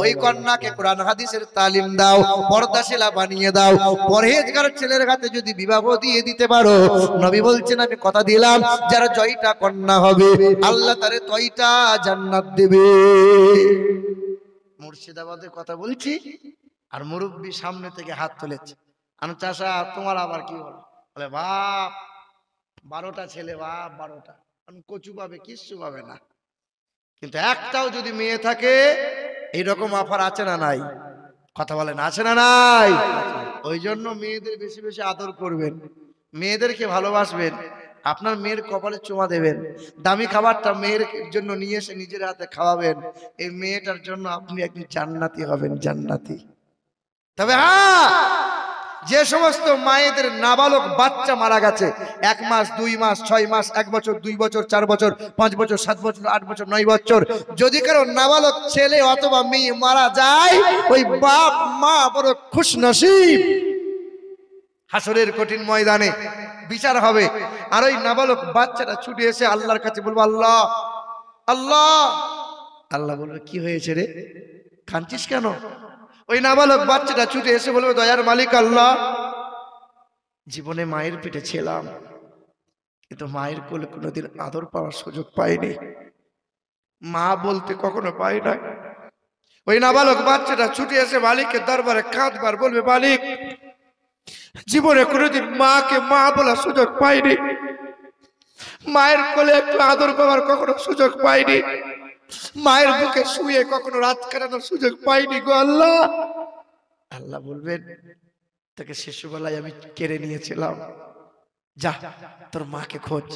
S2: ওই কন্যাকে কোরআন হাদিসের তালিম দাও, পর্দাশীলা বানিয়ে দাও, পরহেজগার ছেলের হাতে যদি বিবাহ দিয়ে দিতে পারো, নবী বলছেন আমি কথা দিলাম যার 6টা কন্যা হবে আল্লাহ তারে 6টা জান্নাত দেবে। মুর্শিদাবাদের কথা বলছি, আর মুরব্বী সামনে থেকে হাত তুলেছে। আমি চাষা তোমার আবার কি হলো? বলে বাপ 12টা ছেলে, বাপ 12টা। আমি কচু পাবে, কিচ্ছু পাবে না। কিন্তু একটাও যদি মেয়ে থাকে, এইরকম অফার আছে না নাই? কথা বলেন, আছে না নাই? ওই জন্য মেয়েদের বেশি বেশি আদর করবেন, মেয়েদেরকে ভালোবাসবেন, আপনার মেয়ের কপালে চুমা দেবেন, দামি খাবারটা মেয়ের জন্য নিয়ে এসে নিজের হাতে খাওয়াবেন। এই মেয়েটার জন্য আপনি একদিন জান্নাতি হবেন, জান্নাতি। তবে হ্যাঁ, যে সমস্ত মায়েদের নাবালক বাচ্চা মারা গেছে, 1 মাস 2 মাস 6 মাস 1 বছর 2 বছর 4 বছর 5 বছর 7 বছর 8 বছর 9 বছর, যদি কারো নাবালক ছেলে অথবা মেয়ে মারা যায়, ওই বাপ মা বড় খুশনসিব। হাসরের কঠিন ময়দানে বিচার হবে, আর ওই নাবালক বাচ্চাটা ছুটে এসে আল্লাহর কাছে বলবো, আল্লাহ আল্লাহ। আল্লাহ বলবে, কি হয়েছে রে, কাঁদছিস কেন? ওই নাবালক বাচ্চাটা ছুটে এসে বলবে, দয়ার মালিক আল্লাহ, জীবনে মায়ের পেটে ছিলাম, কিন্তু মায়ের কোলে কোনোদিন আদর পাওয়ার সুযোগ পাইনি, মা বলতে কখনো পাই না। ওই নাবালক বাচ্চাটা ছুটে এসে মালিকের দরবারে কাঁদবার বলবে, মালিক, জীবনে কোনোদিন মাকে মা বলার সুযোগ পাইনি, মায়ের কোলে একটু আদর পাওয়ার কখনো সুযোগ পাইনি, মায়ের বুকে শুয়ে কখনো রাত কাটানোর সুযোগ পাইনি গো আল্লাহ। আল্লাহ বলবেন, তাকে শিশুবেলায় আমি কেড়ে নিয়েছিলাম, যা তোর মাকে খোঁজ।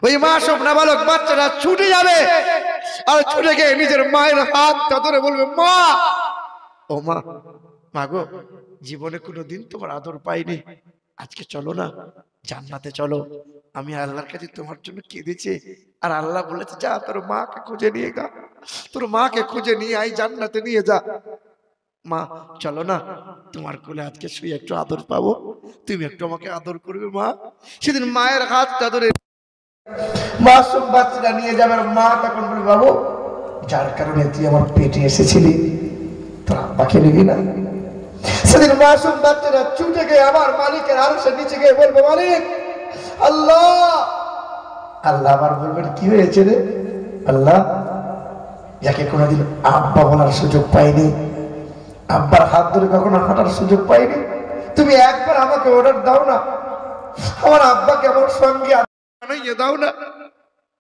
S2: ওই মা সব নাবালক বাচ্চারা ছুটে যাবে, আর ছুটে গিয়ে নিজের মায়ের হাতটা ধরে বলবে, মা, ও মা, মাগো, জীবনে কোনোদিন তোমার আদর পাইনি, আজকে চলো না জান্নাতে চলো, আমি আল্লাহর কাছে তোমার জন্য কেঁদেছি। আর আল্লাহ বলেছে, যা তোর মাকে খুঁজে নিয়ে গা, তোর মাকে খুঁজে নিয়ে আই, জান্নাতে নিয়ে যা। মা চলো না, তোমার কোলে আজকে শুয়ে একটু আদর পাবো, তুমি একটু আমাকে আদর করবে মা। সেদিন মায়ের হাতটা ধরে মাসুম বাচ্চাটা নিয়ে যাবে, মা তখন বলবে, বাবু, যার কারণে তুই আমার পেটে এসেছিলি, তোর আব্বাকে নিবি না? সেদিন মাসুম বাচ্চাটা ছুটে গিয়ে আমার মালিকের আরশের নিচে গিয়ে বলবে, মালিক আল্লাহ। আল্লাহ আবার বলবেন, কি হয়েছে রে? আল্লাহ, যাকে কোনোদিন আব্বা বলার সুযোগ পাইনি, আব্বার হাত ধরে কখনো হাঁটার সুযোগ পাইনি, তুমি একবার আমাকে অর্ডার দাও না, আমার আব্বাকে আমার সঙ্গে বানাইয়ে দাও না।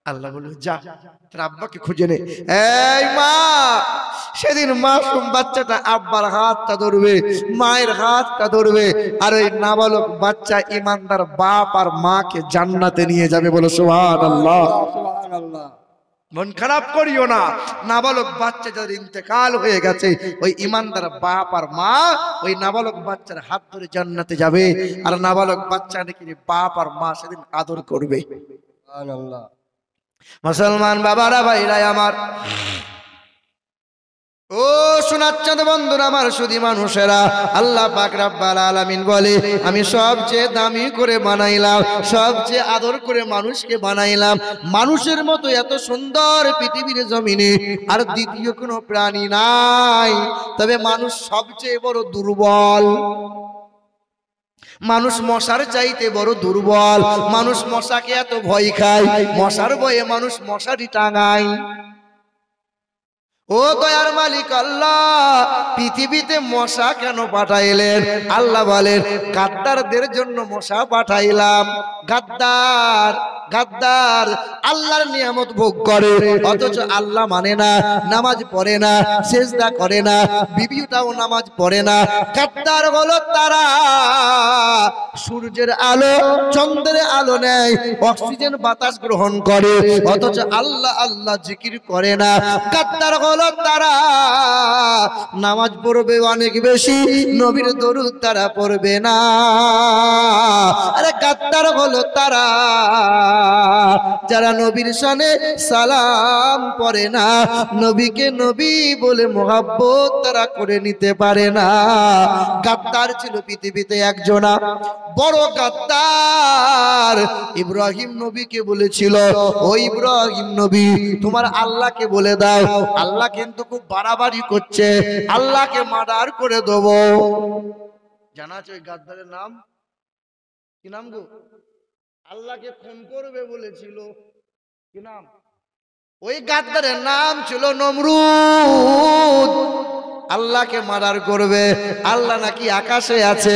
S2: আল্লাহ বলবে, যা তোর আব্বাকে খুঁজে নে। এই মা, সেদিন মাসুম বাচ্চাটা আব্বার হাতটা ধরবে, মায়ের হাতটা ধরবে, আর ওই নাবালক বাচ্চা ইমানদার বাপ আর মাকে জান্নাতে নিয়ে যাবে। বলো সুবহানাল্লাহ।
S3: সুবহানাল্লাহ।
S2: মন খারাপ করিও না, নাবালক বাচ্চা যাদের ইন্তেকাল হয়ে গেছে, ওই ইমানদার বাপ আর মা ওই নাবালক বাচ্চার হাত ধরে জান্নাতে যাবে, আর নাবালক বাচ্চা নাকি বাপ আর মা সেদিন আদর করবে।
S3: সুবহানাল্লাহ।
S2: মুসলমান বাবারা, ভাইরা আমার, ও শোনাচ্ছেন বন্ধুরা আমার, শুধু মানুষেরা, আল্লাহ পাক রব্বুল আলামিন বলে, আমি সবচেয়ে দামি করে বানাইলাম, সবচেয়ে আদর করে মানুষকে বানাইলাম। মানুষের মতো এত সুন্দর পৃথিবীর জমিনে আর দ্বিতীয় কোনো প্রাণী নাই। তবে মানুষ সবচেয়ে বড় দুর্বল, মানুষ মশার চাইতে বড় দুর্বল। মানুষ মশাকে এত ভয় খায়, মশার ভয়ে মানুষ মশারি টাঙায়। ও দয়ার মালিক আল্লাহ, পৃথিবীতে মশা কেন পাঠাইলেন? আল্লাহ বলেন, গাদ্দারদের জন্য মশা পাঠাইলাম। গাদ্দার, গাদ্দার আল্লাহর নিয়ামত ভোগ করে, অথচ আল্লাহ মানে না, নামাজ পড়ে না, সেজদা করে না, বিবিটাও নামাজ পড়ে না। গাদ্দার হলো তারা সূর্যের আলো চন্দ্রের আলো নেয়, অক্সিজেন বাতাস গ্রহণ করে, অথচ আল্লাহ আল্লাহ জিকির করে না। গাদ্দার হলো তারা নামাজ পড়বে অনেক বেশি, নবীর দরুদ তারা পড়বে না। আরে গাদ্দার হলো তারা যারা নবীর শানে সালাম পড়ে না, নবীকে নবী বলে মোহাব্বত তারা করে নিতে পারে না। গাদ্দার ছিল পৃথিবীতে একজনা, বড় গাদ্দার। ইব্রাহিম নবীকে বলেছিল, ও ইব্রাহিম নবী, তোমার আল্লাহকে বলে দাও, আল্লাহ কিন্তু খুব বাড়াবাড়ি করছে, আল্লাহকে মার্ডার করে দেবো। জানা আছে ওই গাদ্দারের নাম কি? নাম গো? আল্লাহকে খুন করবে বলেছিল, কি নাম? ওই গাদ্দারের নাম ছিল নমরুদ। আল্লাহকে মার্ডার করবে। আল্লাহ নাকি আকাশে আছে।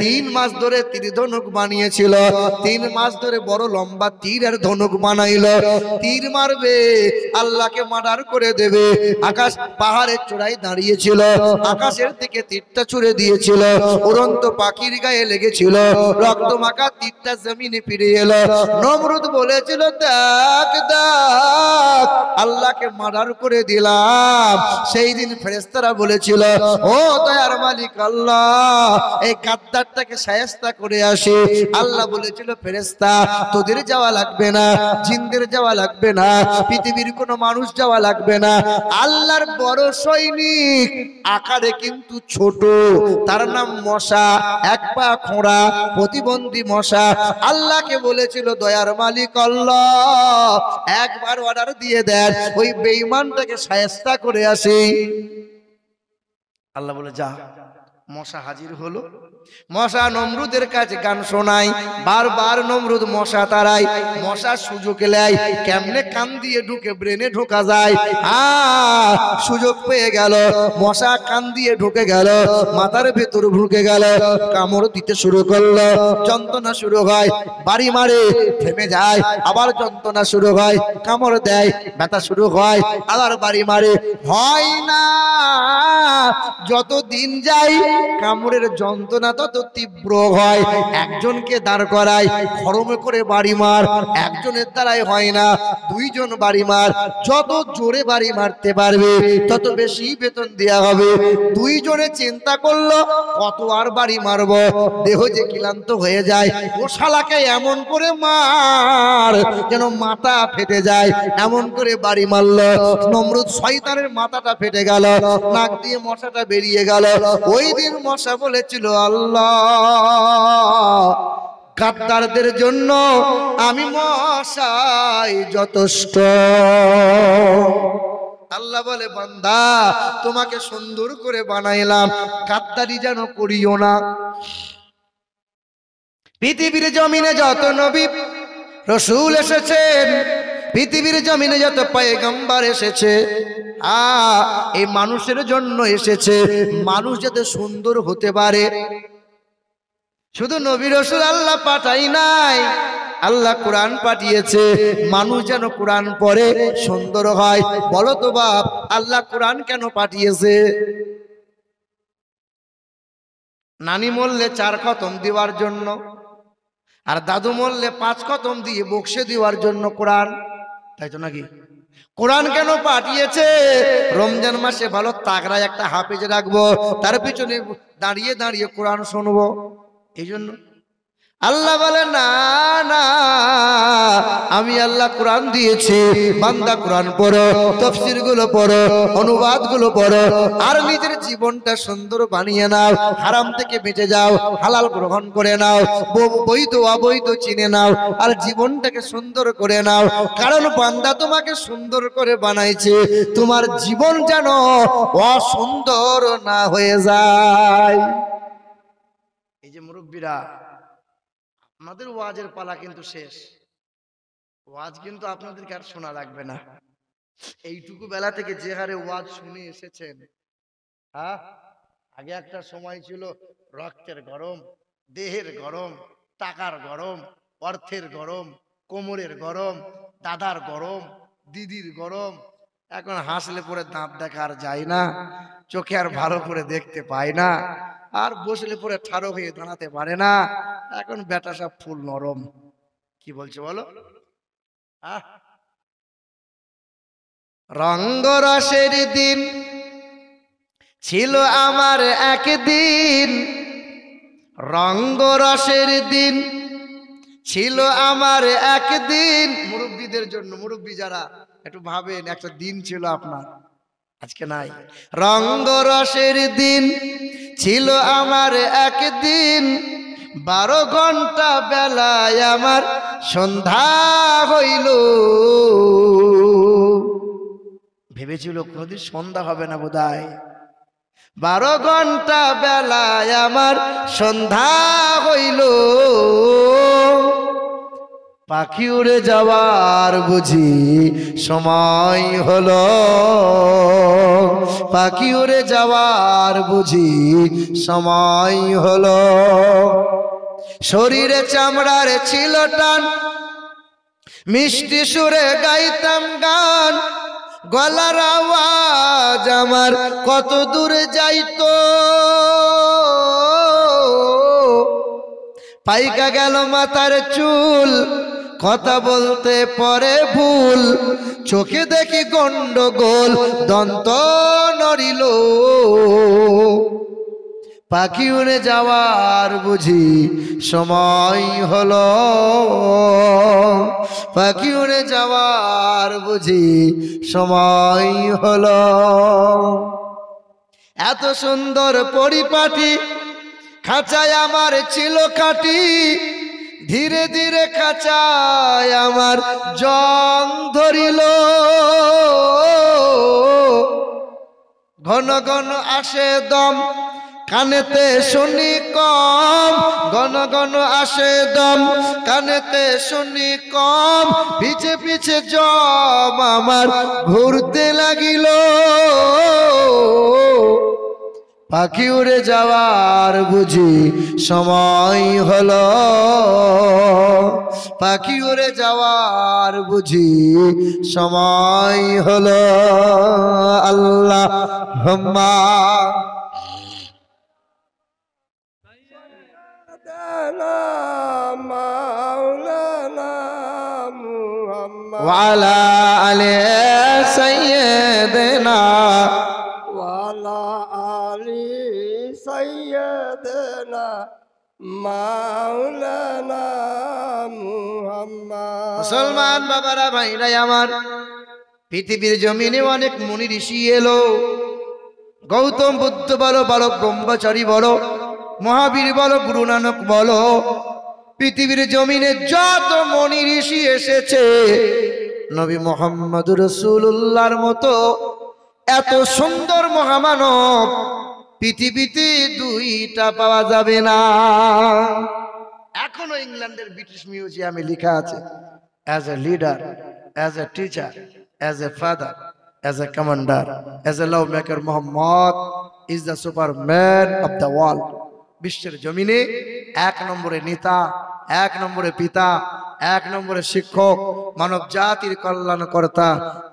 S2: 3 মাস ধরে তীর ধনুক বানিয়েছিল, 3 মাস ধরে বড় লম্বা তীরের ধনুক বানাইলো, তীর মারবে, আল্লাহকে মার্ডার করে দেবে। আকাশ পাহাড়ের চূড়ায় দাঁড়িয়েছিল, আকাশের দিকে তীরটা ছুড়ে দিয়েছিল, উড়ন্ত পাখির গায়ে লেগেছিল, রক্ত মাখা তীরটা জমিনে ফিরে এলো। নমরুদ বলেছিল, দেখ দেখ আল্লাহকে মার্ডার করে দিলাম। সেই দিন ফেরেশতারা বলেছিল, ও দয়ার মালিক আল্লাহ, এই গাদ্দারটাকে শায়েস্তা করে আসি। আল্লাহ বলেছিল, ফেরেশতা তোদের যাওয়া লাগবে না, জিনদের যাওয়া লাগবে না, পৃথিবীর কোনো মানুষ যাওয়া লাগবে না। আল্লাহর বড় সৈনিক, আকারে কিন্তু ছোট, তার নাম মশা, এক পা খোঁড়া, প্রতিবন্ধী মশা। আল্লাহকে বলেছিল, দয়ার মালিক আল্লাহ, একবার অর্ডার দিয়ে দেন, ওই বেঈমানটাকে শায়েস্তা করে আসি। আল্লাহ বলে, যা। মশা হাজির হলো। মশা নমরুদের কাছে গান শোনায়, বারবার নমরুদ মশা তারাই, মশা সুযোগ নেয়, কেমনে কান দিয়ে ঢুকে ব্রেনে ঢোকা যায়। সুযোগ পেয়ে গেল, মশা কান দিয়ে ঢুকে গেল, মাথার ভেতর ঢুকে গেল, কামড় দিতে শুরু করলো, যন্ত্রণা শুরু হয়, বাড়ি মারে, থেমে যায়, আবার যন্ত্রণা শুরু হয়, কামড় দেয়, ব্যথা শুরু হয়, আবার বাড়ি মারে, হয় না। যত দিন যায় কামড়ের যন্ত্রণা তত তীব্র হয়। একজনকে দাঁড় করায়, খড়মে করে বাড়ি মার, একজনের দ্বারাই হয় না, 2 জন বাড়ি মার, যত জোরে বাড়ি মারতে পারবে তত বেশি বেতন দেয়া হবে। 2 জনে চিন্তা করলো, কত আর বাড়ি মারবো, দেহ যে ক্লান্ত হয়ে যায়, ও শালাকে এমন করে মার যেন মাথা ফেটে যায়, এমন করে বাড়ি মারলো। নমরুদ শয়তানের মাথাটা ফেটে গেল, নাক দিয়ে মশাটা বেরিয়ে গেল। ওই দিন মশা বলেছিল, আল্লাহ, গাদ্দারদের জন্য আমি মশাই যথেষ্ট। আল্লাহ বলে, বান্দা তোমাকে সুন্দর করে বানাইলাম, গাদ্দারি যেন করিও না। পৃথিবীর জমিনে যত নবী রাসূল এসেছেন, পৃথিবীর জমিনে যত পয়গম্বর এসেছে, এই মানুষের জন্য এসেছে, মানুষ যাতে সুন্দর হতে পারে। শুধু নবী রাসূল আল্লাহ পাঠাই নাই, আল্লাহ কোরআন পাঠিয়েছে, মানুষ যেন কোরআন পড়ে সুন্দর হয়। বলো তো বাপ, আল্লাহ কোরআন কেন পাঠিয়েছে? নানি মরলে 4 খতম দেওয়ার জন্য, আর দাদু মরলে 5 খতম দিয়ে বক্সে দেওয়ার জন্য কোরআন, তাই তো নাকি? কোরআন কেন পাঠিয়েছে? রমজান মাসে ভালো তাগড়া একটা হাফেজ রাখবো, তার পিছনে দাঁড়িয়ে দাঁড়িয়ে কোরআন শুনবো, এই জন্য। আল্লাহ বলে, না না, আমি আল্লাহ কোরআন দিয়েছি, বান্দা কোরআন পড়ো, তাফসীর গুলো পড়ো, অনুবাদ গুলো পড়ো, আর নিজের জীবনটা সুন্দর বানিয়ে নাও, হারাম থেকে বেঁচে যাও, হালাল গ্রহণ করে নাও, বৈধ অবৈধ চিনে নাও, আর জীবনটাকে সুন্দর করে নাও। কারণ বান্দা তোমাকে সুন্দর করে বানাইছে, তোমার জীবন যেন অসুন্দর না হয়ে যায়। এই যে মুরব্বীরা, আমাদের ওয়াজের পালা কিন্তু শেষ, ওয়াজ কিন্তু আপনাদেরকে আর শোনা লাগবে না। এইটুকু বেলা থেকে যে হারে ওয়াজ শুনে এসেছেন, আগে একটা সময় ছিল রক্তের গরম, দেহের গরম, টাকার গরম, অর্থের গরম, কোমরের গরম, দাদার গরম, দিদির গরম। এখন হাসলে পরে দাঁত দেখা আর যায় না, চোখে আর ভালো করে দেখতে পায় না, আর বসলে পরে ঠাড়ো হয়ে দাঁড়াতে পারে না। এখন বেটা সব ফুল নরম। কি বলছে বলো? রঙ্গরসের দিন ছিল আমার একদিন, রঙ্গরসের দিন ছিল আমার একদিন। মুরব্বীদের জন্য, মুরব্বী যারা একটু ভাবেন, একটা দিন ছিল আপনার, আজকে নাই। রঙ্গরসের দিন ছিল আমার একদিন, 12 ঘন্টা বেলায় আমার সন্ধ্যা হইল। ভেবেছিল কোনদিন সন্ধ্যা হবে না বোধহয়, 12 ঘন্টা বেলায় আমার সন্ধ্যা হইল। পাখি উড়ে যাওয়ার বুঝি সময় হলো, পাখি উড়ে যাওয়ার বুঝি সময় হলো। শরীরে চামড়ার ছিল টান, মিষ্টি সুরে গাইতাম গান, গলার আওয়াজ আমার কত দূরে যাইতো। পাইকা গেল মাথার চুল, কথা বলতে পরে ভুল, চোখে দেখি গন্ডগোল, দন্ত নড়িল। পাখি উড়ে যাওয়ার বুঝি সময় হলো, পাখি উড়ে যাওয়ার বুঝি সময় হলো। এত সুন্দর পরিপাটি খাঁচায় আমার ছিল খাটি, ধীরে ধীরে খাঁচায় আমার জং ধরিল। ঘন ঘন আসে দম, কানেতে শুনি কম, ঘন ঘন আসে দম, কানেতে শুনি কম, পিছে পিছে জম আমার ঘুরতে লাগিল। পাখি উড়ে যাওয়ার বুঝি সময় হলো, পাখি উড়ে যাওয়ার বুঝি সময় হলো। আল্লাহুম্মা
S3: মাওলানা মুহাম্মদ
S2: ওয়ালা আলি সাইয়্যিদিনা
S3: ওয়ালা আলি সাইয়্যিদিনা মাওলানা মুহাম্মদ।
S2: মুসলমান বাবারা ভাইরাই আমার, পৃথিবীর জমিনে অনেক মুনি ঋষি এলো। গৌতম বুদ্ধ বলো, বালক ব্রহ্মচারী বলো, মহাবীর বলো, গুরু নানক বলো, পৃথিবীর জমিনে যত মুনি ঋষি এসেছে, নবী মুহাম্মদ রাসূলুল্লাহর মতো এত সুন্দর মহামানব পৃথিবীতে দুইটা পাওয়া যাবে না। এখনো ইংল্যান্ডের ব্রিটিশ মিউজিয়ামে লেখা আছে, as a leader, as a teacher, as a father, as a commander, as a love maker, Mohammad is the Superman of the world. বিশ্বের জমিনে এক নম্বরে নেতা, এক নম্বরে পিতা, এক নম্বরে শিক্ষক, মানব জাতির কল্যাণকর্তা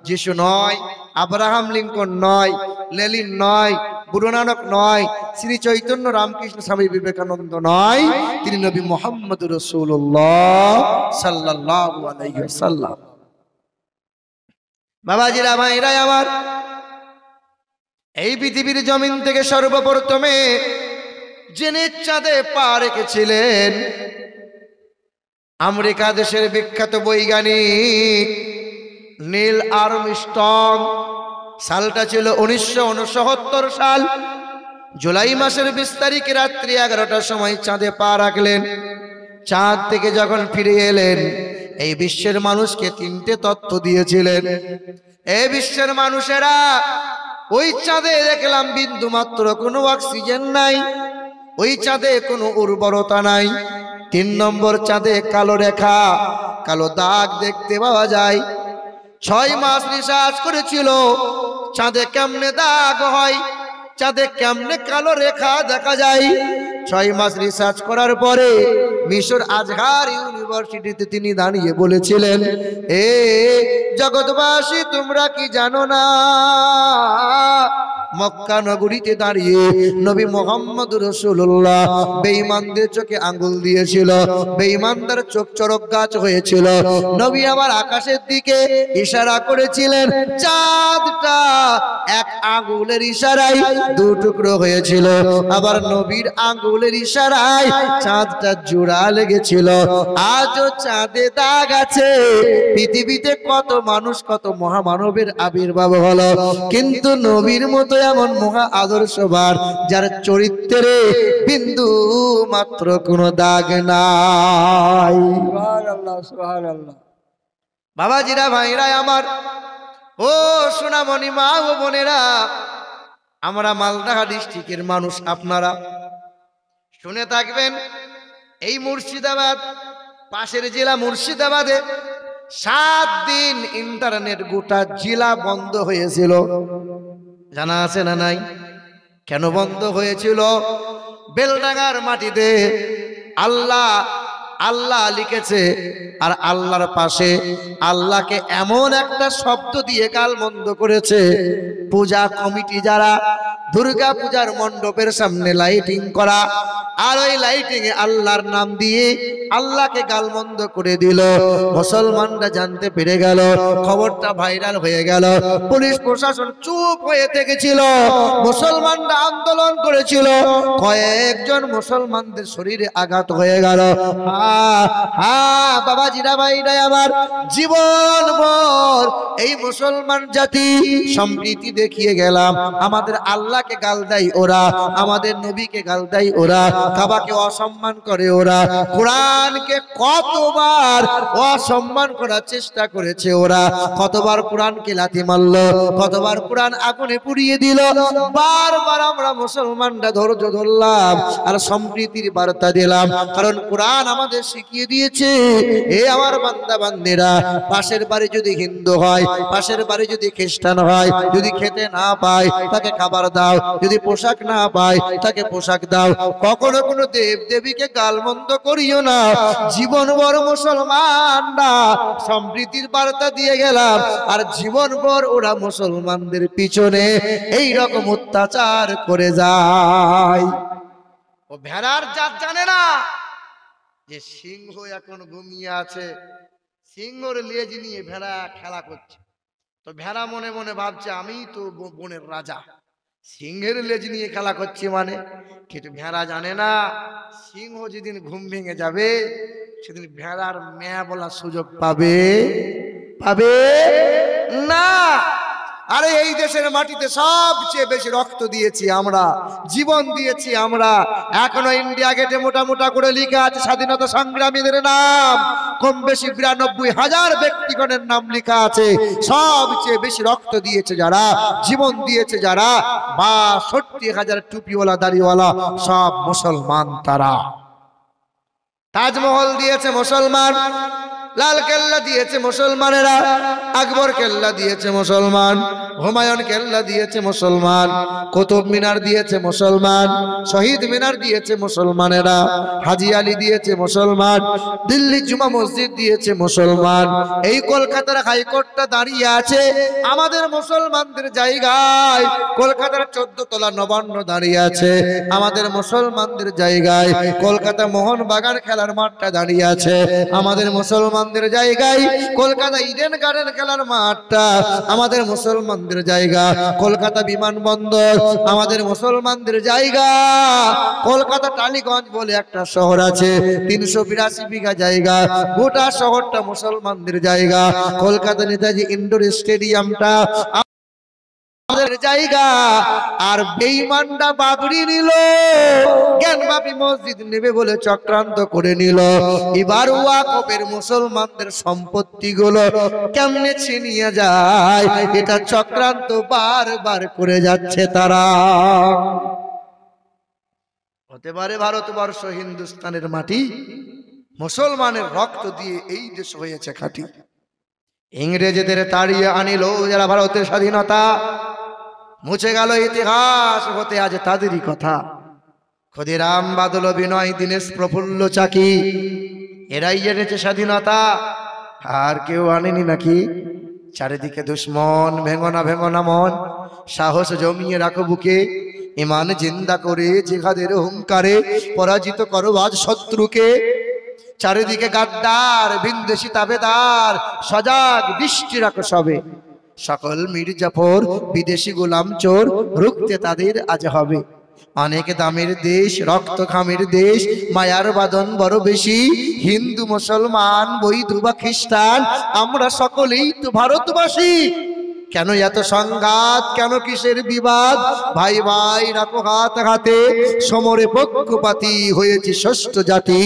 S2: যিশু নয়, আব্রাহাম লিঙ্কন নয়, লেনিন নয়, গুরু নানক নয়, শ্রী চৈতন্য রামকৃষ্ণ স্বামী বিবেকানন্দ নয়, তিনি নবী মুহাম্মদ রাসূলুল্লাহ সাল্লাল্লাহু আলাইহি ওয়াসাল্লাম। বাবাজিরা ভাইরা আমার, এই পৃথিবীর জমিন থেকে সর্বপ্রথমে যিনি চাঁদে পা রেখেছিলেন, আমেরিকা দেশের বিখ্যাত বৈজ্ঞানিক নীল আর্মস্ট্রং। সালটা ছিল 1969 সাল। জুলাই মাসের 20 তারিখে রাত্রি 11টার সময় চাঁদে পা রাখলেন। চাঁদ থেকে যখন ফিরে এলেন, এই বিশ্বের মানুষকে 3টে তথ্য দিয়েছিলেন। এই বিশ্বের মানুষেরা, ওই চাঁদে দেখলাম বিন্দু মাত্র কোনো অক্সিজেন নাই, ওই চাঁদে কোনো উর্বরতা নাই। 3 নম্বর, চাঁদে কালো রেখা, কালো দাগ দেখতে পাওয়া যায়। 6 মাস রিসার্চ করেছিল চাঁদে কেমনে দাগ হয়, চাঁদে কেমনে কালো রেখা দেখা যায়। 6 মাস রিসার্চ করার পরে মিশর আজহার ইউনিভার্সিটিতে তিনি দাঁড়িয়ে বলেছিলেন, এ জগৎবাসী, তোমরা কি জানো না, মক্কা নগরীতে দাঁড়িয়ে নবী মুহাম্মদ রাসূলুল্লাহ বেঈমানদের চোখে আঙ্গুল দিয়েছিল, বেঈমানদের চোখ চরক গাছ হয়েছিল। নবী আবার আকাশের দিকে ইশারা করেছিলেন, চাঁদটা এক আঙ্গুলের ইশারায় 2 টুকরো হয়েছিল। আবার নবীর আঙ্গুলের ইশারায় চাঁদটা জোড়া লেগেছিল। আজও চাঁদে দাগ আছে। পৃথিবীতে কত মানুষ, কত মহামানবের আবির্ভাব হলো, কিন্তু নবীর মতো এমন মহা আদর্শবান যার চরিত্রে বিন্দু মাত্র কোনো দাগ নাই।
S3: সুবহানাল্লাহ, সুবহানাল্লাহ।
S2: বাবাজিরা ভাইরা আমার, ও সোনামণি মা ও বোনেরা, আমরা মালদা ডিস্ট্রিক্টের মানুষ। আপনারা শুনে থাকবেন, এই মুর্শিদাবাদ পাশের জেলা মুর্শিদাবাদে 7 দিন ইন্টারনেট গোটা জেলা বন্ধ হয়েছিল। জানা আছে না নাই? কেন বন্ধ হয়েছিল? বেলডাঙ্গার মাটিতে আল্লাহ আল্লাহ লিখেছে, আর আল্লাহর পাশে আল্লাহকে এমন একটা শব্দ দিয়ে গাল মন্দ করেছে। পূজা কমিটি যারা দুর্গা পূজার মণ্ডপের সামনে লাইটিং করা, আর ওই লাইটিং এ আল্লাহর নাম দিয়ে আল্লাহকে গালমন্দ করে দিল। মুসলমানরা জানতে পেরে গেল, খবরটা ভাইরাল হয়ে গেল। পুলিশ প্রশাসন চুপ হয়ে থেকেছিল, মুসলমানরা আন্দোলন করেছিল। কয়েকজন মুসলমানদের শরীরে আঘাত হয়ে গেল। বাবাজিরা ভাইরা আমার, জীবন ভর এই মুসলমান জাতি সম্প্রীতি দেখিয়ে গেলাম। আমাদের আল্লাহকে গাল দেয় ওরা, আমাদের নবীকে গাল দেয় ওরা, কাবাকে অসম্মান করে ওরা, কোরআনকে কতবার অসম্মান করার চেষ্টা করেছে ওরা, কতবার কোরআনকে লাথি মারলো, কতবার কোরআন আগুনে পুড়িয়ে দিল। বারবার আমরা মুসলমানরা ধৈর্য ধরলাম আর সম্প্রীতির বার্তা দিলাম, কারণ কোরআন আমাদের শিখিয়ে দিয়েছে, এ আমার বান্দা বান্দিরা, পাশের বাড়ি যদি হিন্দু হয়, পাশের বাড়ি যদি খ্রিস্টান হয়, যদি খেতে না পায় তাকে খাবার দাও, যদি পোশাক না পায় তাকে পোশাক দাও। কখনো কোনো দেব দেবীকে গালমন্দ করিও না। জীবনভর মুসলমানরা সম্প্রীতির বার্তা দিয়ে গেলাম, আর জীবনভর ওরা মুসলমানদের পিছনে এই রকম অত্যাচার করে যায়। ও ভেড়ার জাত জানে না যে সিংহ এখন ঘুমিয়ে আছে, সিংহর লেজ নিয়ে ভেড়া খেলা করছে। তো ভেড়া মনে মনে ভাবছে আমি তো বনের রাজা, সিংহের লেজ নিয়ে খেলা করছি মানে। কিন্তু ভেড়া জানে না, সিংহ যেদিন ঘুম ভেঙে যাবে সেদিন ভেড়ার মেয়া বলার সুযোগ পাবে পাবে না। আরে এই দেশের মাটিতে সবচেয়ে বেশি রক্ত দিয়েছি আমরা, জীবন দিয়েছি আমরা। এখনো ইন্ডিয়া গেটে মোটা মোটা করে লেখা আছে স্বাধীনতা সংগ্রামীদের নাম, কম বেশি 92,000 ব্যক্তিগণের নাম লেখা আছে। সবচেয়ে বেশি রক্ত দিয়েছে যারা, জীবন দিয়েছে যারা, 62,000 টুপিওয়ালা দাড়িওয়ালা সব মুসলমান তারা। তাজমহল দিয়েছে মুসলমান, লাল কেল্লা দিয়েছে মুসলমানেরা, আকবর কেল্লা দিয়েছে মুসলমান, হুমায়ুন কেল্লা দিয়েছে মুসলমান, কুতুব মিনার দিয়েছে মুসলমান, শহীদ মিনার দিয়েছে মুসলমানেরা, হাজি আলী দিয়েছে মুসলমান, দিল্লি জুমা মসজিদ দিয়েছে মুসলমান। এই কলকাতার হাইকোর্টটা দাঁড়িয়ে আছে আমাদের মুসলমানদের জায়গায়, কলকাতার 14 তলা নবান্ন দাঁড়িয়ে আছে আমাদের মুসলমানদের জায়গায়, কলকাতা মোহনবাগান খেলার মাঠটা দাঁড়িয়ে আছে আমাদের মুসলমানদের জায়গায়, কলকাতা ইডেন গার্ডেন খেলার মাঠটা আমাদের মুসলমানদের জায়গা, কলকাতা বিমানবন্দর আমাদের মুসলমানদের জায়গা, কলকাতা টালিগঞ্জ বলে একটা শহর আছে 382 বিঘা জায়গা, গোটা শহরটা মুসলমানদের জায়গা, কলকাতা নেতাজি ইন্ডোর স্টেডিয়ামটা আমাদের জায়গা। আর বেঈমানরা বাবরি নিল, জ্ঞানবাপী মসজিদ নেবে বলে চক্রান্ত করে নিল। এবার ওয়াকফের মুসলমানদের সম্পত্তি গুলো কেমনে ছিনিয়ে যায়, এটা চক্রান্ত বারবার করে যাচ্ছে তারা। হতে পারে ভারতবর্ষ হিন্দুস্তানের মাটি, মুসলমানের রক্ত দিয়ে এই দেশ হয়েছে খাঁটি। ইংরেজদের তাড়িয়ে আনিল যারা ভারতের স্বাধীনতা, মুছে গেল ইতিহাস হতে আজ তাদেরই কথা। ক্ষুদিরাম বাদল বিনয় দীনেশ প্রফুল্ল চাকি, এরাই এনেছে স্বাধীনতা, আর কেউ আনেনি নাকি? চারিদিকে দুশ্মন, ভেঙনা ভেঙনা মন, সাহস জমিয়ে রাখো বুকে, ইমান জিন্দা করে জিহাদের হুঙ্কারে পরাজিত করো আজ শত্রুকে। চারিদিকে গাদ্দার ভিনদেশি তাবেদার, সজাগ দৃষ্টি রাখো সবে, সকল মির্জাফর বিদেশি গোলাম চোর রুখতে তাদের আজ হবে। অনেক দামের দেশ, রক্ত খামের দেশ, মায়ার বাদন বড় বেশি, হিন্দু মুসলমান বৈধ বা খ্রিস্টান আমরা সকলেই তো ভারতবাসী। কেন এত সংঘাত, কেন কিসের বিবাদ, ভাই ভাই রাখো হাত হাতে, সমরে পক্ষপাতী হয়েছে ষষ্ঠ জাতি,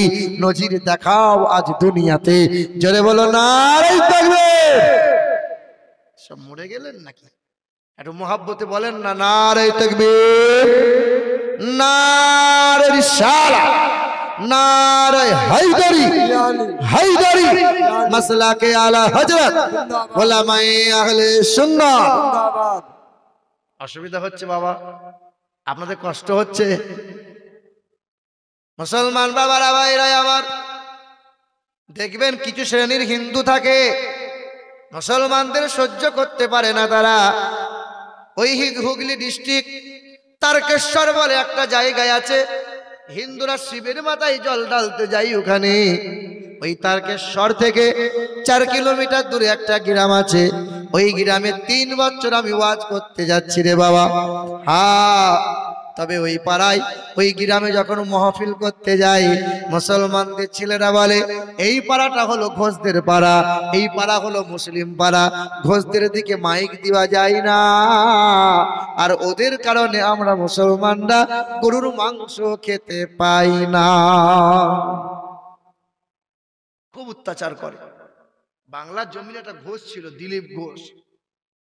S2: নজির দেখাও আজ দুনিয়াতে। জোরে বলো নারে তাকবীর। সব মরে গেলেন নাকি? একটু মোহাব্বতে বলেন না, নারে তাকবীর, নারে রিসালাত। नारे हैदरी हैदरी मसला के आला हजरत उलमाए अहले सुन्नाह।
S3: जिंदाबाद।
S2: অসুবিধা হচ্ছে বাবা, আপনাদের কষ্ট হচ্ছে। মুসলমান বাবারা ভাইরা আমার, দেখবেন কিছু শ্রেণীর হিন্দু থাকে মুসলমানদের সহ্য করতে পারে না। তারা ওই হুগলি ডিস্ট্রিক্ট তারকেশ্বর বলে একটা জায়গায় আছে, হিন্দুরা শিবের মাথায় জল ঢালতে যায়। ওখানে ওই তারকেশ্বর থেকে 4 কিলোমিটার দূরে একটা গ্রাম আছে। ওই গ্রামে 3 বছর আমি ওয়াজ করতে যাচ্ছি রে বাবা। হ্যাঁ, তবে ওই পাড়ায় ওই গ্রামে যখন মাহফিল করতে যাই, মুসলমানদের ছেলেরা বলে এই পাড়াটা হলো ঘোষদের পাড়া, এই পাড়া হলো মুসলিম পাড়া, ঘোষদের দিকে মাইক দেওয়া যায় না। আর ওদের কারণে আমরা মুসলমানরা গরুর মাংস খেতে পাই না। খুব অত্যাচার করে। বাংলার জমিনে একটা ঘোষ ছিল, দিলীপ ঘোষ।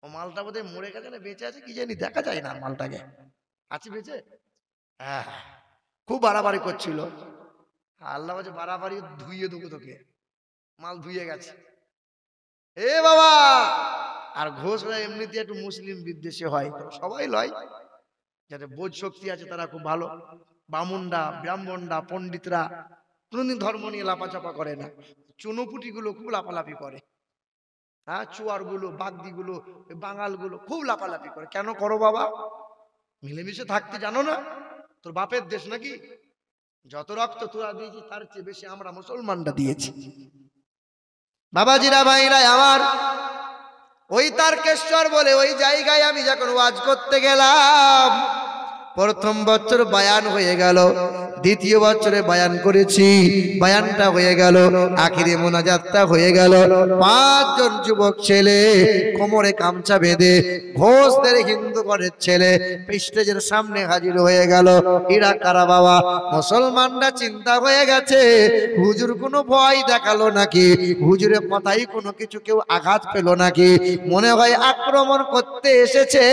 S2: ও মালটা বোধহয় মরে গেছে না বেঁচে আছে কি জানি, দেখা যায় না মালটাকে। আছে বেঁচে? হ্যাঁ, খুব বাড়াবাড়ি করছিল। আল্লাহ বলছে বাড়াবাড়ি ধুইয়ে দেবো তোকে। মাল ধুইয়ে গেছে এ বাবা। আর ঘোষরা এমনিতে একটু মুসলিম বিদ্বেষী হয়, সবাই লয়, যাদের বোধ শক্তি আছে তারা খুব ভালো। বামুনরা, ব্রাহ্মণরা, পণ্ডিতরা কোনদিন ধর্ম নিয়ে লাপাচাপা করে না। চুনোপুটি গুলো খুব লাপালাপি করে। হ্যাঁ, চুয়ার গুলো, বাগদি গুলো, বাঙাল গুলো খুব লাপালাপি করে। কেন করো বাবা? মিলেমিশে থাকতে জানো না? তোর বাপের দেশ নাকি? যত রক্ত তোরা দিয়েছি তার চেয়ে বেশি আমরা মুসলমানরা দিয়েছি। বাবাজিরা ভাইরা আমার, ওই তারকেশ্বর বলে ওই জায়গায় আমি যখন ওয়াজ করতে গেলাম, প্রথম বছর বায়ান হয়ে গেল, দ্বিতীয় বছরে বায়ান করেছি, বায়ানটা হয়ে গেল, আখিরে মোনাজাতটা হয়ে গেল। 5 জন যুবক ছেলে কোমরে গামছা বেঁধে ঘোষদের হিন্দু ঘরের ছেলে স্টেজের সামনে হাজির হয়ে গেল। এরা কারা বাবা? মুসলমানরা চিন্তা হয়ে গেছে হুজুর কোনো ভয় দেখালো নাকি, হুজুরের কথাই কোনো কিছু কেউ আঘাত পেল নাকি, মনে হয় আক্রমণ করতে এসেছে।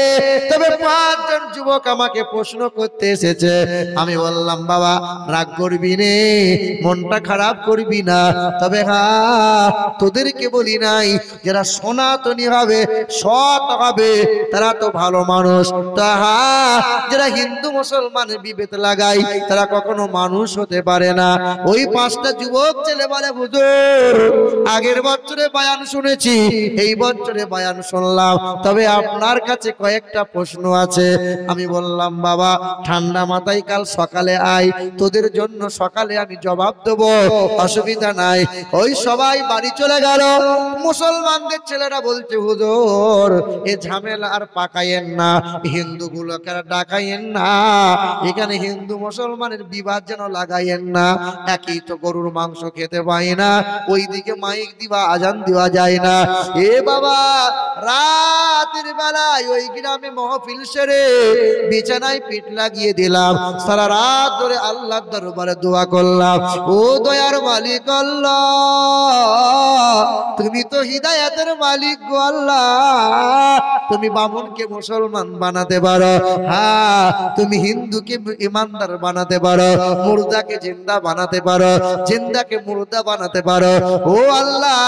S2: তবে 5 জন যুবক আমাকে প্রশ্ন করতে এসেছে। আমি বললাম বাবা রাগ করবি নে, মনটা খারাপ করবি না, তবে হ্যাঁ তোদেরকে বলি নাই যারা সনাতনী হবে, সৎ হবে, তারা তো ভালো মানুষ। তা হ্যাঁ, যারা হিন্দু মুসলমানের বিভেদ লাগাই তারা কখনো মানুষ হতে পারে না। ওই 5টা যুবক ছেলে বলে হুজুর আগের বছরে বায়ান শুনেছি, এই বছরে বায়ান শুনলাম, তবে আপনার কাছে কয়েকটা প্রশ্ন আছে। আমি বললাম বাবা ঠান্ডা মাথায় কাল সকালে আয়, তোদের জন্য সকালে আমি জবাব দেব, অসুবিধা নাই। ওই সবাই বাড়ি চলে গেল। মুসলমানদের ছেলেরা বলছে হুজুর এ ঝামেলা আর পাকাইয়েন না, হিন্দুগুলোকে আর ডাকাইয়েন না, এখানে হিন্দু মুসলমানের বিবাদ যেন লাগাইয়েন না। একই তো গরুর মাংস খেতে পাই না, ওইদিকে মাইক দিবা আজান দেওয়া যায় না। এ বাবা রাতের বেলায় ওই গ্রামে মাহফিল সেরে বিছানায় পিঠ লাগিয়ে দিলাম, সারা রাত ধরে আল্লাহর দরবারে দোয়া করলাম। ও দয়ার মালিক আল্লাহ, তুমি তো হিদায়াতের মালিক গো আল্লাহ, তুমি বামুনকে মুসলমান বানাতে পারো, হ্যাঁ তুমি হিন্দুকে ইমানদার বানাতে পারো, মুর্দাকে জিন্দা বানাতে পারো, জিন্দাকে মুর্দা বানাতে পারো। ও আল্লাহ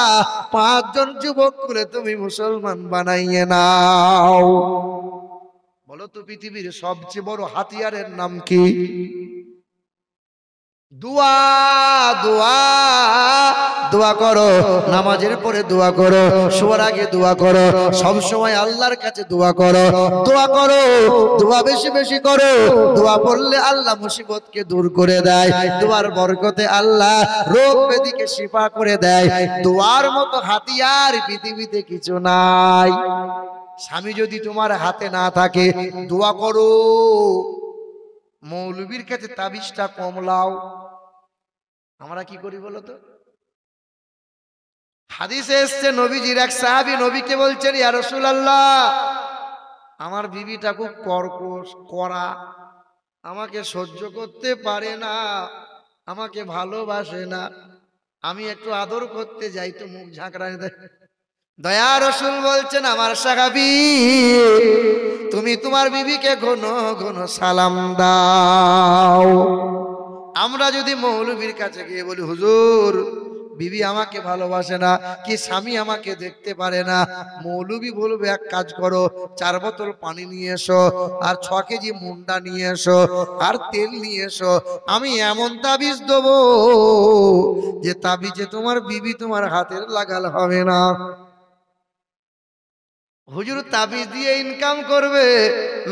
S2: 5 জন যুবক করে তুমি মুসলমান বানাইয়ে নাও। বলো তো পৃথিবীর সবচেয়ে বড় হাতিয়ারের নাম কি? দোয়া। দোয়া দোয়া করো, নামাজের পরে দোয়া করো, শোয়ার আগে দোয়া করো, সব সময় আল্লাহর কাছে দোয়া করো, দোয়া করো, দোয়া বেশি বেশি করো। দোয়া পড়লে আল্লাহ মুসিবতকে দূর করে দেয়, দোয়ার বরকতে আল্লাহ রোগ ব্যাধিকে শিফা করে দেয়। দোয়ার মতো হাতিয়ার পৃথিবীতে কিছু নাই। স্বামী যদি তোমার হাতে না থাকে দোয়া করো। মৌলবীর কাছে তাবিজটা কম লাও। আমরা কি করি বলো তো? হাদিসে এসছে নবীজির এক সাহাবী নবীকে বলছেন ইয়া রাসূলুল্লাহ আমার বিবিটা খুব কর্কশ কড়া, আমাকে সহ্য করতে পারে না, আমাকে ভালোবাসে না, আমি একটু আদর করতে যাই তো মুখ ঝাঁকড়ায় দেয়। দয়া রাসূল বলছেন আমার সাহাবী তুমি তোমার বিবিকে ঘন ঘন সালাম দাও। আমরা যদি মৌলবীর কাছে গিয়ে বলি হুজুর বিবি আমাকে ভালোবাসে না, কি স্বামী আমাকে দেখতে পারে না, মৌলবী বলবে এক কাজ করো, 4 বোতল পানি নিয়ে এসো, আর 6 কেজি মুন্ডা নিয়ে এসো, আর তেল নিয়ে এসো, আমি এমন তাবিজ দেবো যে তাবিজে তোমার বিবি তোমার হাতের লাগাল হবে না। হুজুর তাবিজ দিয়ে ইনকাম করবে?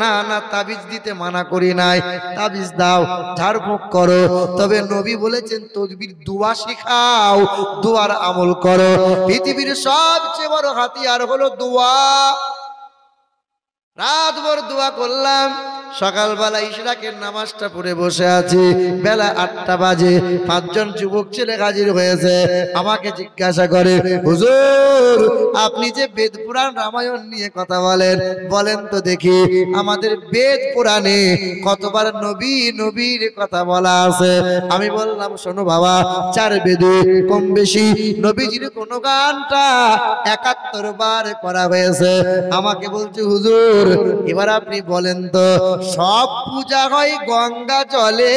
S2: না না, তাবিজ দিতে মানা করি নাই, তাবিজ দাও, ঝাড়ফুঁক করো, তবে নবী বলেছেন তদবির দোয়া শিখাও, দোয়ার আমল করো। পৃথিবীর সবচেয়ে বড় হাতিয়ার হলো দোয়া। রাতভর দোয়া করলাম, সকালবেলা ইশরাকের নামাজটা পড়ে বসে আছি, বেলা 8টা বাজে, 5 জন যুবক ছেলে হাজির হয়েছে। আমাকে জিজ্ঞাসা করে হুজুর আপনি যে বেদ পুরাণ রামায়ণ নিয়ে কথা বলেন, বলেন তো দেখি আমাদের বেদ পুরাণে কতবার নবী নবীর কথা বলা আছে? আমি বললাম শোনো বাবা, 4 বেদে কম বেশি নবীজির কোন গানটা 71 বার করা হয়েছে। আমাকে বলছে হুজুর এবার আপনি বলেন তো, সব পূজা হয় গঙ্গা জলে,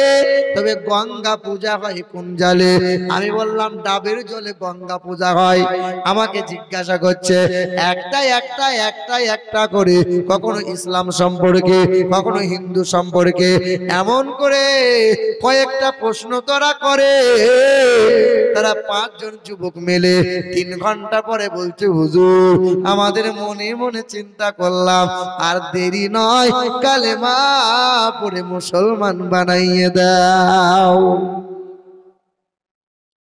S2: তবে গঙ্গা পূজা হয় কোন জলে? আমি বললাম ডাবের জলে গঙ্গা পূজা হয়। আমাকে জিজ্ঞাসা করছে একটা করে, কখনো ইসলাম সম্পর্কে, কখনো হিন্দু সম্পর্কে, এমন করে কয়েকটা প্রশ্ন তারা করে। তারা 5 জন যুবক মিলে 3 ঘন্টা পরে বলছে হুজুর আমাদের মনে মনে চিন্তা করলাম আর দেরি নয়, কালেমা পড়ে মুসলমান বানাইয়ে দাও।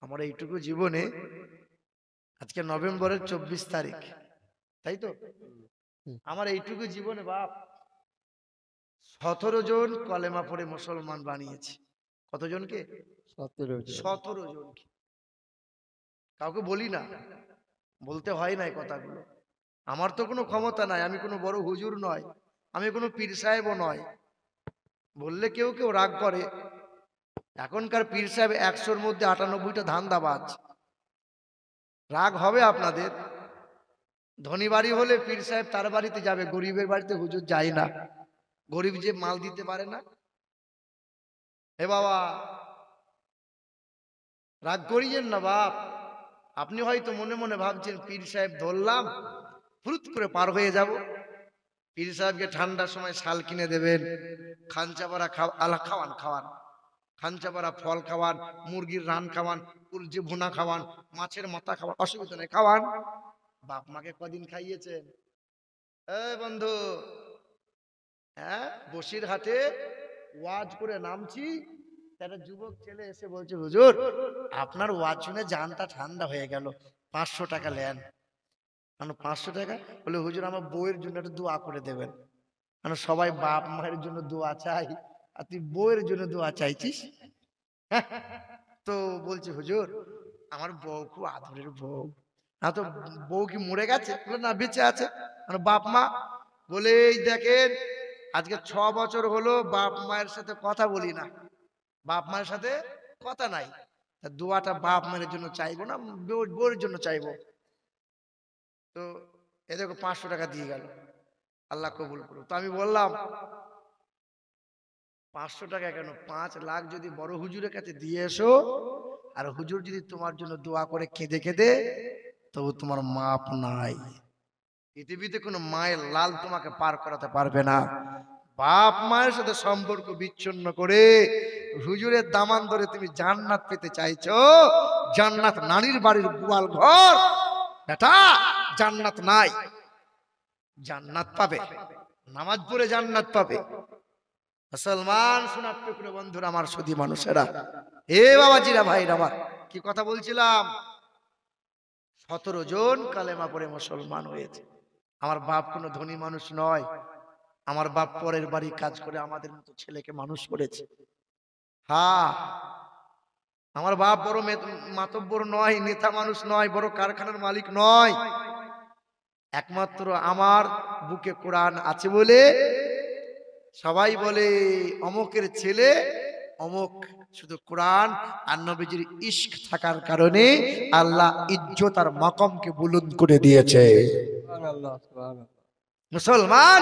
S2: আমার এইটুকু জীবনে, আজকে নভেম্বরের 24 তারিখ, তাই তো, আমার এইটুকু জীবনে বাপ 17 জন কলেমা পড়ে মুসলমান বানিয়েছে। কতজনকে? 17 জনকে। কাউকে বলি না, বলতে হয় না এই কথাগুলো। আমার তো কোনো ক্ষমতা নাই, আমি কোনো বড় হুজুর নয়, আমি কোনো পীর সাহেবও নয়। বললে কেউ কেউ রাগ করে। এখনকার পীর সাহেব 100-র মধ্যে 98টা ধান্দাবাজ। রাগ হবে আপনাদের। ধনী বাড়ি হলে পীর সাহেব তার বাড়িতে যাবে, গরিবের বাড়িতে হুজুর যায় না। গরিব যে মাল দিতে পারে না। হে বাবা রাগ করিয়েন না বাপ। আপনি হয়তো মনে মনে ভাবছেন পীর সাহেব ধরলাম, ফুরুত করে পার হয়ে যাব। পীর সাহেবকে ঠান্ডার সময় শাল কিনে দেবেন, খাঞ্চাপাড়া খাওয়ান, খাঞ্চাপাড়া ফল খাওয়ান, মুরগির রান খাওয়ান, কুলজি ভুনা খাওয়ান, মাছের মাথা খাওয়ান, অসুবিধা নেই, খাওয়ান। বাপ মাকে কদিন খাইয়েছেন? বন্ধু, হ্যাঁ বসিরহাটে ওয়াজ করে নামছি, একটা যুবক ছেলে এসে বলছে হুজুর আপনার ওয়াজ শুনে জানটা ঠান্ডা হয়ে গেল, 500 টাকা নেন। 500 টাকা? বলে হুজুর আমার বউয়ের জন্য একটু দোয়া করে দেবেন। সবাই বাপ মায়ের জন্য দোয়া চাই, আর তুই বউয়ের জন্য দোয়া চাইছিস? তো বলছে হুজুর আমার বউ খুব আদরের বউ। তো বউ কি মরে গেছে? না বেঁচে আছে। বাপ মা? বলে এই দেখেন আজকে 6 বছর হলো বাপ মায়ের সাথে কথা বলি না, বাপ মায়ের সাথে কথা নাই, দোয়াটা বাপ মায়ের জন্য চাইবো না, বউয়ের জন্য চাইবো। তো এ দেখো 500 টাকা দিয়ে গেল, আল্লাহ কবুল করুক। তো আমি বললাম 500 টাকা কেন, 5 লাখ যদি বড় হুজুরের কাছে দিয়ে এসো, আর হুজুর যদি তোমার জন্য দোয়া করে কেঁদে কেঁদে, তবু তোমার মাপ নাই। পৃথিবীতে কোনো মায়ের লাল তোমাকে পার করাতে পারবে না। বাপ মায়ের সাথে সম্পর্ক বিচ্ছিন্ন করে হুজুরের দামান ধরে তুমি জান্নাত পেতে চাইছো? জান্নাত নানির বাড়ির গোয়াল ঘর বেটা, জান্নাত নাই। জান্নাত পাবে নামাজ পড়ে, জান্নাত পাবে। মুসলমান শোনার টুকরো বন্ধুরা আমার, সুধী মানুষেরা, এ বাবাজিরা ভাইরা আমার, কি কথা বলছিলাম? 17 জন কালেমা পড়ে মুসলমান হয়েছে। আমার বাপ কোনো ধনী মানুষ নয়, আমার বাপ পরের বাড়ি কাজ করে আমাদের মতো ছেলেকে মানুষ করেছে। হ্যাঁ, আমার বাপ বড় মাতব্বর নয়, নেতা মানুষ নয়, বড় কারখানার মালিক নয়। একমাত্র আমার বুকে কোরআন আছে বলে সবাই বলে অমুকের ছেলে অমুক। শুধু কোরআন আর নবীজির ইশক থাকার কারণে আল্লাহ ইজ্জত আর মাকামকে বুলন্দ করে দিয়েছে। মুসলমান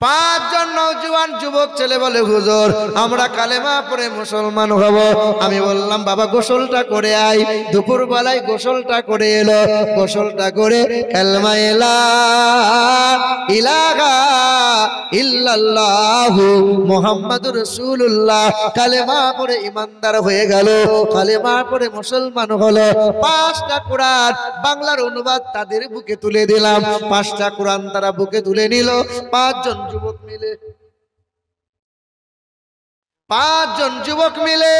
S2: পাঁচজন নওজোয়ান যুবক ছেলে বলে, হুজুর আমরা কালেমা পড়ে মুসলমান হব। আমি বললাম, বাবা গোসলটা করে আয়। দুপুর বেলায় গোসলটা করে এলো। গোসলটা করে কালেমা লা ইলাহা ইল্লাল্লাহু মুহাম্মাদুর রাসূলুল্লাহ কালেমা পড়ে ইমানদার হয়ে গেল, কালেমা পড়ে মুসলমান হলো। 5টা কোরআন বাংলার অনুবাদ তাদের বুকে তুলে দিলাম। 5টা কোরআন তারা বুকে তুলে নিল। 5জন যুবক মিলে, 5জন যুবক মিলে,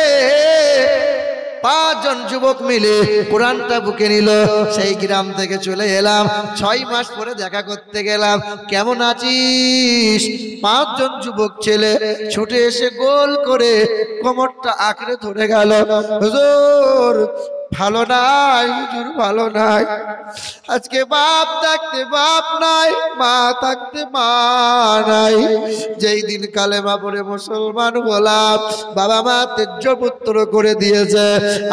S2: 5জন যুবক মিলে কোরআনটা বুকে নিল। সেই গ্রাম থেকে চলে এলাম। 6 মাস পরে দেখা করতে গেলাম। কেমন আছিস? 5জন যুবক ছেলে ছুটে এসে গোল করে কোমরটা আঁকড়ে ধরে গেল। হুজুর ভালো নাই, হুজুর ভালো নাই। আজকে বাপ থাকতে বাপ নাই, মা থাকতে মা নাই। যেই দিন কালেমা পড়ে মুসলমান হলাম, বাবা মা তেজ্য পুত্র করে দিয়েছে।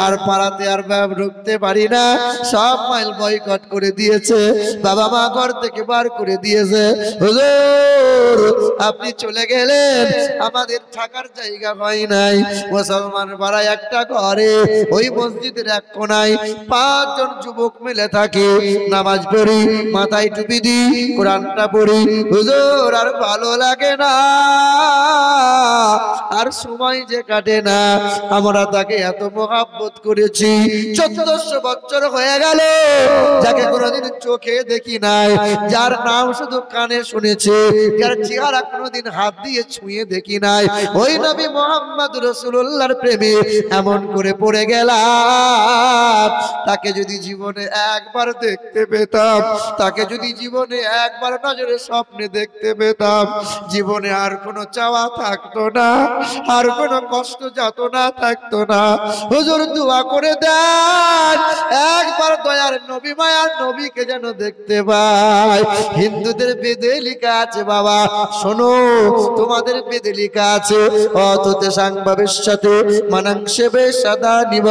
S2: আর পাড়াতে আর ঢুকতে পারি না, সব মাইল বয়কট করে দিয়েছে। বাবা মা ঘর থেকে বার করে দিয়েছে। হুজুর আপনি চলে গেলেন, আমাদের থাকার জায়গা হয় নাই। মুসলমান পাড়ায় একটা ঘরে, ওই মসজিদের এক কোনায় 5জন যুবক মিলে থাকি। নামাজ পড়ি, মাথায় টুপি দিই, কোরআনটা পড়ি। হুজুর আর ভালো লাগে না, আর সময় যে কাটে না। আমরা তাকে এত মহব্বত করেছি, 1400 বছর হয়ে গেল, যাকে কোনোদিন চোখে দেখি নাই, যার নাম শুধু কানে শুনেছি, যার চেহারা কোনোদিন হাত দিয়ে ছুঁয়ে দেখি নাই। ওই নবী মুহাম্মদ রাসূলুল্লাহর প্রেমে এমন করে পড়ে গেলাম। তাকে যদি জীবনে একবার দেখতে পেতাম, তাকে যদি জীবনে একবার নজরে স্বপ্নে দেখতে পেতাম, জীবনে আর কোনো চাওয়া থাকতো না, আর কোনো কষ্ট যাতনা থাকতো না। হুজুর দোয়া করে দেন, একবার দয়ার নবী মায়ার নবীকে যেন দেখতে পাই। হিন্দুদের বেদে লেখা আছে, বাবা শোনো, তোমাদের বেদে লেখা আছে, অততে সাংবাবের সাথে মানাংশেবে সাদা নিব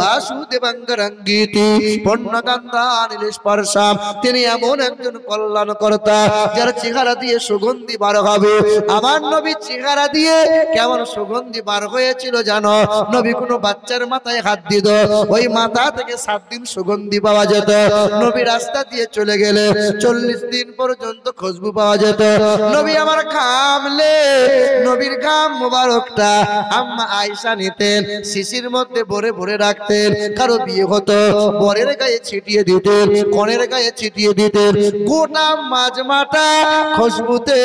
S2: বাসুদেবাঙ্গরাঙ্গীতি পণ্যকান্তা নীল স্পর্শাম। তিনি এমন একজন কল্যাণকর্তা, যার চেহারা দিয়ে সুগন্ধি বার হবে। আমার নবী চেহারা দিয়ে কেমন সুগন্ধি বার হয়েছিল জানো? নবী কোনো বাচ্চার মাথায় হাত দিত, ওই মাথা থেকে 7 দিন সুগন্ধি পাওয়া যেত। নবী রাস্তা দিয়ে চলে গেলে 40 দিন পর্যন্ত খুশবু পাওয়া যেত। নবী আমার ঘামলে নবীর ঘাম মোবারকটা আম্মা আয়েশা নিতেন, শিশির মধ্যে ভরে ভরে রাখতেন। কারো বিয়ে হতো, বরের গায়ে ছিটিয়ে দিতেন, কনের গায়ে ছিটিয়ে দিতেন। গোটা মাজমাটা খুশবুতে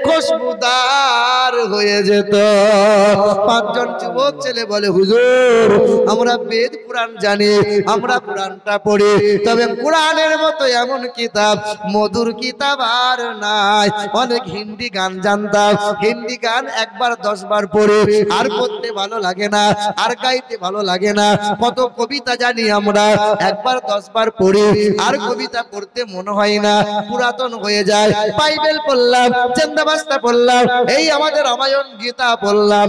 S2: খুশবুদার হয়ে যেত। 5জন যুবক ছেলে বলে, হুজুর আমরা বেদ কোরআন জানি, আমরা কোরআনটা পড়ি, তবে কোরআনের মতো এমন কিতাব, মধুর কিতাব আর নাই। অনেক হিন্দি গান জানতাম, হিন্দি গান একবার 10 বার পড়ে আর পড়তে ভালো লাগে না, আর গাইতে ভালো লাগে না। কত কবিতা জানি আমরা, একবার 10 বার পড়ি আর কবিতা পড়তে মনে হয় না, পুরাতন হয়ে যায়। বাইবেল পড়লাম, চন্দাবাস্তা পড়লাম, এই আমাদের রামায়ণ গীতা পড়লাম,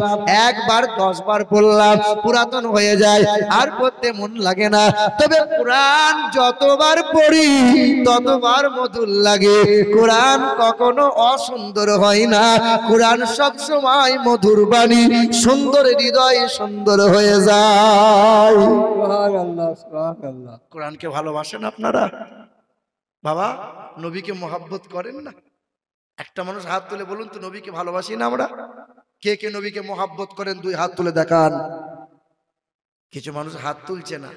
S2: একবার 10 বার পড়লাম, পুরাতন হয়ে যায়, আর পড়তে মন লাগে না। তবে কোরআন যতবার পড়ি ততবার মধুর লাগে। কোরআন কখনো অসুন্দর হয় না, কোরআন সব সময় মধুর বাণী, সুন্দর হৃদয় সুন্দর হয়ে যায়।
S3: সুবহানাল্লাহ, সুবহানাল্লাহ।
S2: কোরআনকে ভালোবাসেন আপনারা? বাবা নবীকে মহব্বত করেন না? একটা মানুষ হাত তুলে বলুন তো, নবীকে ভালোবাসি না আমরা? কে কে নবীকে মহব্বত করেন? 2 হাত তুলে দেখান। কিছু মানুষ হাত তুলছে না।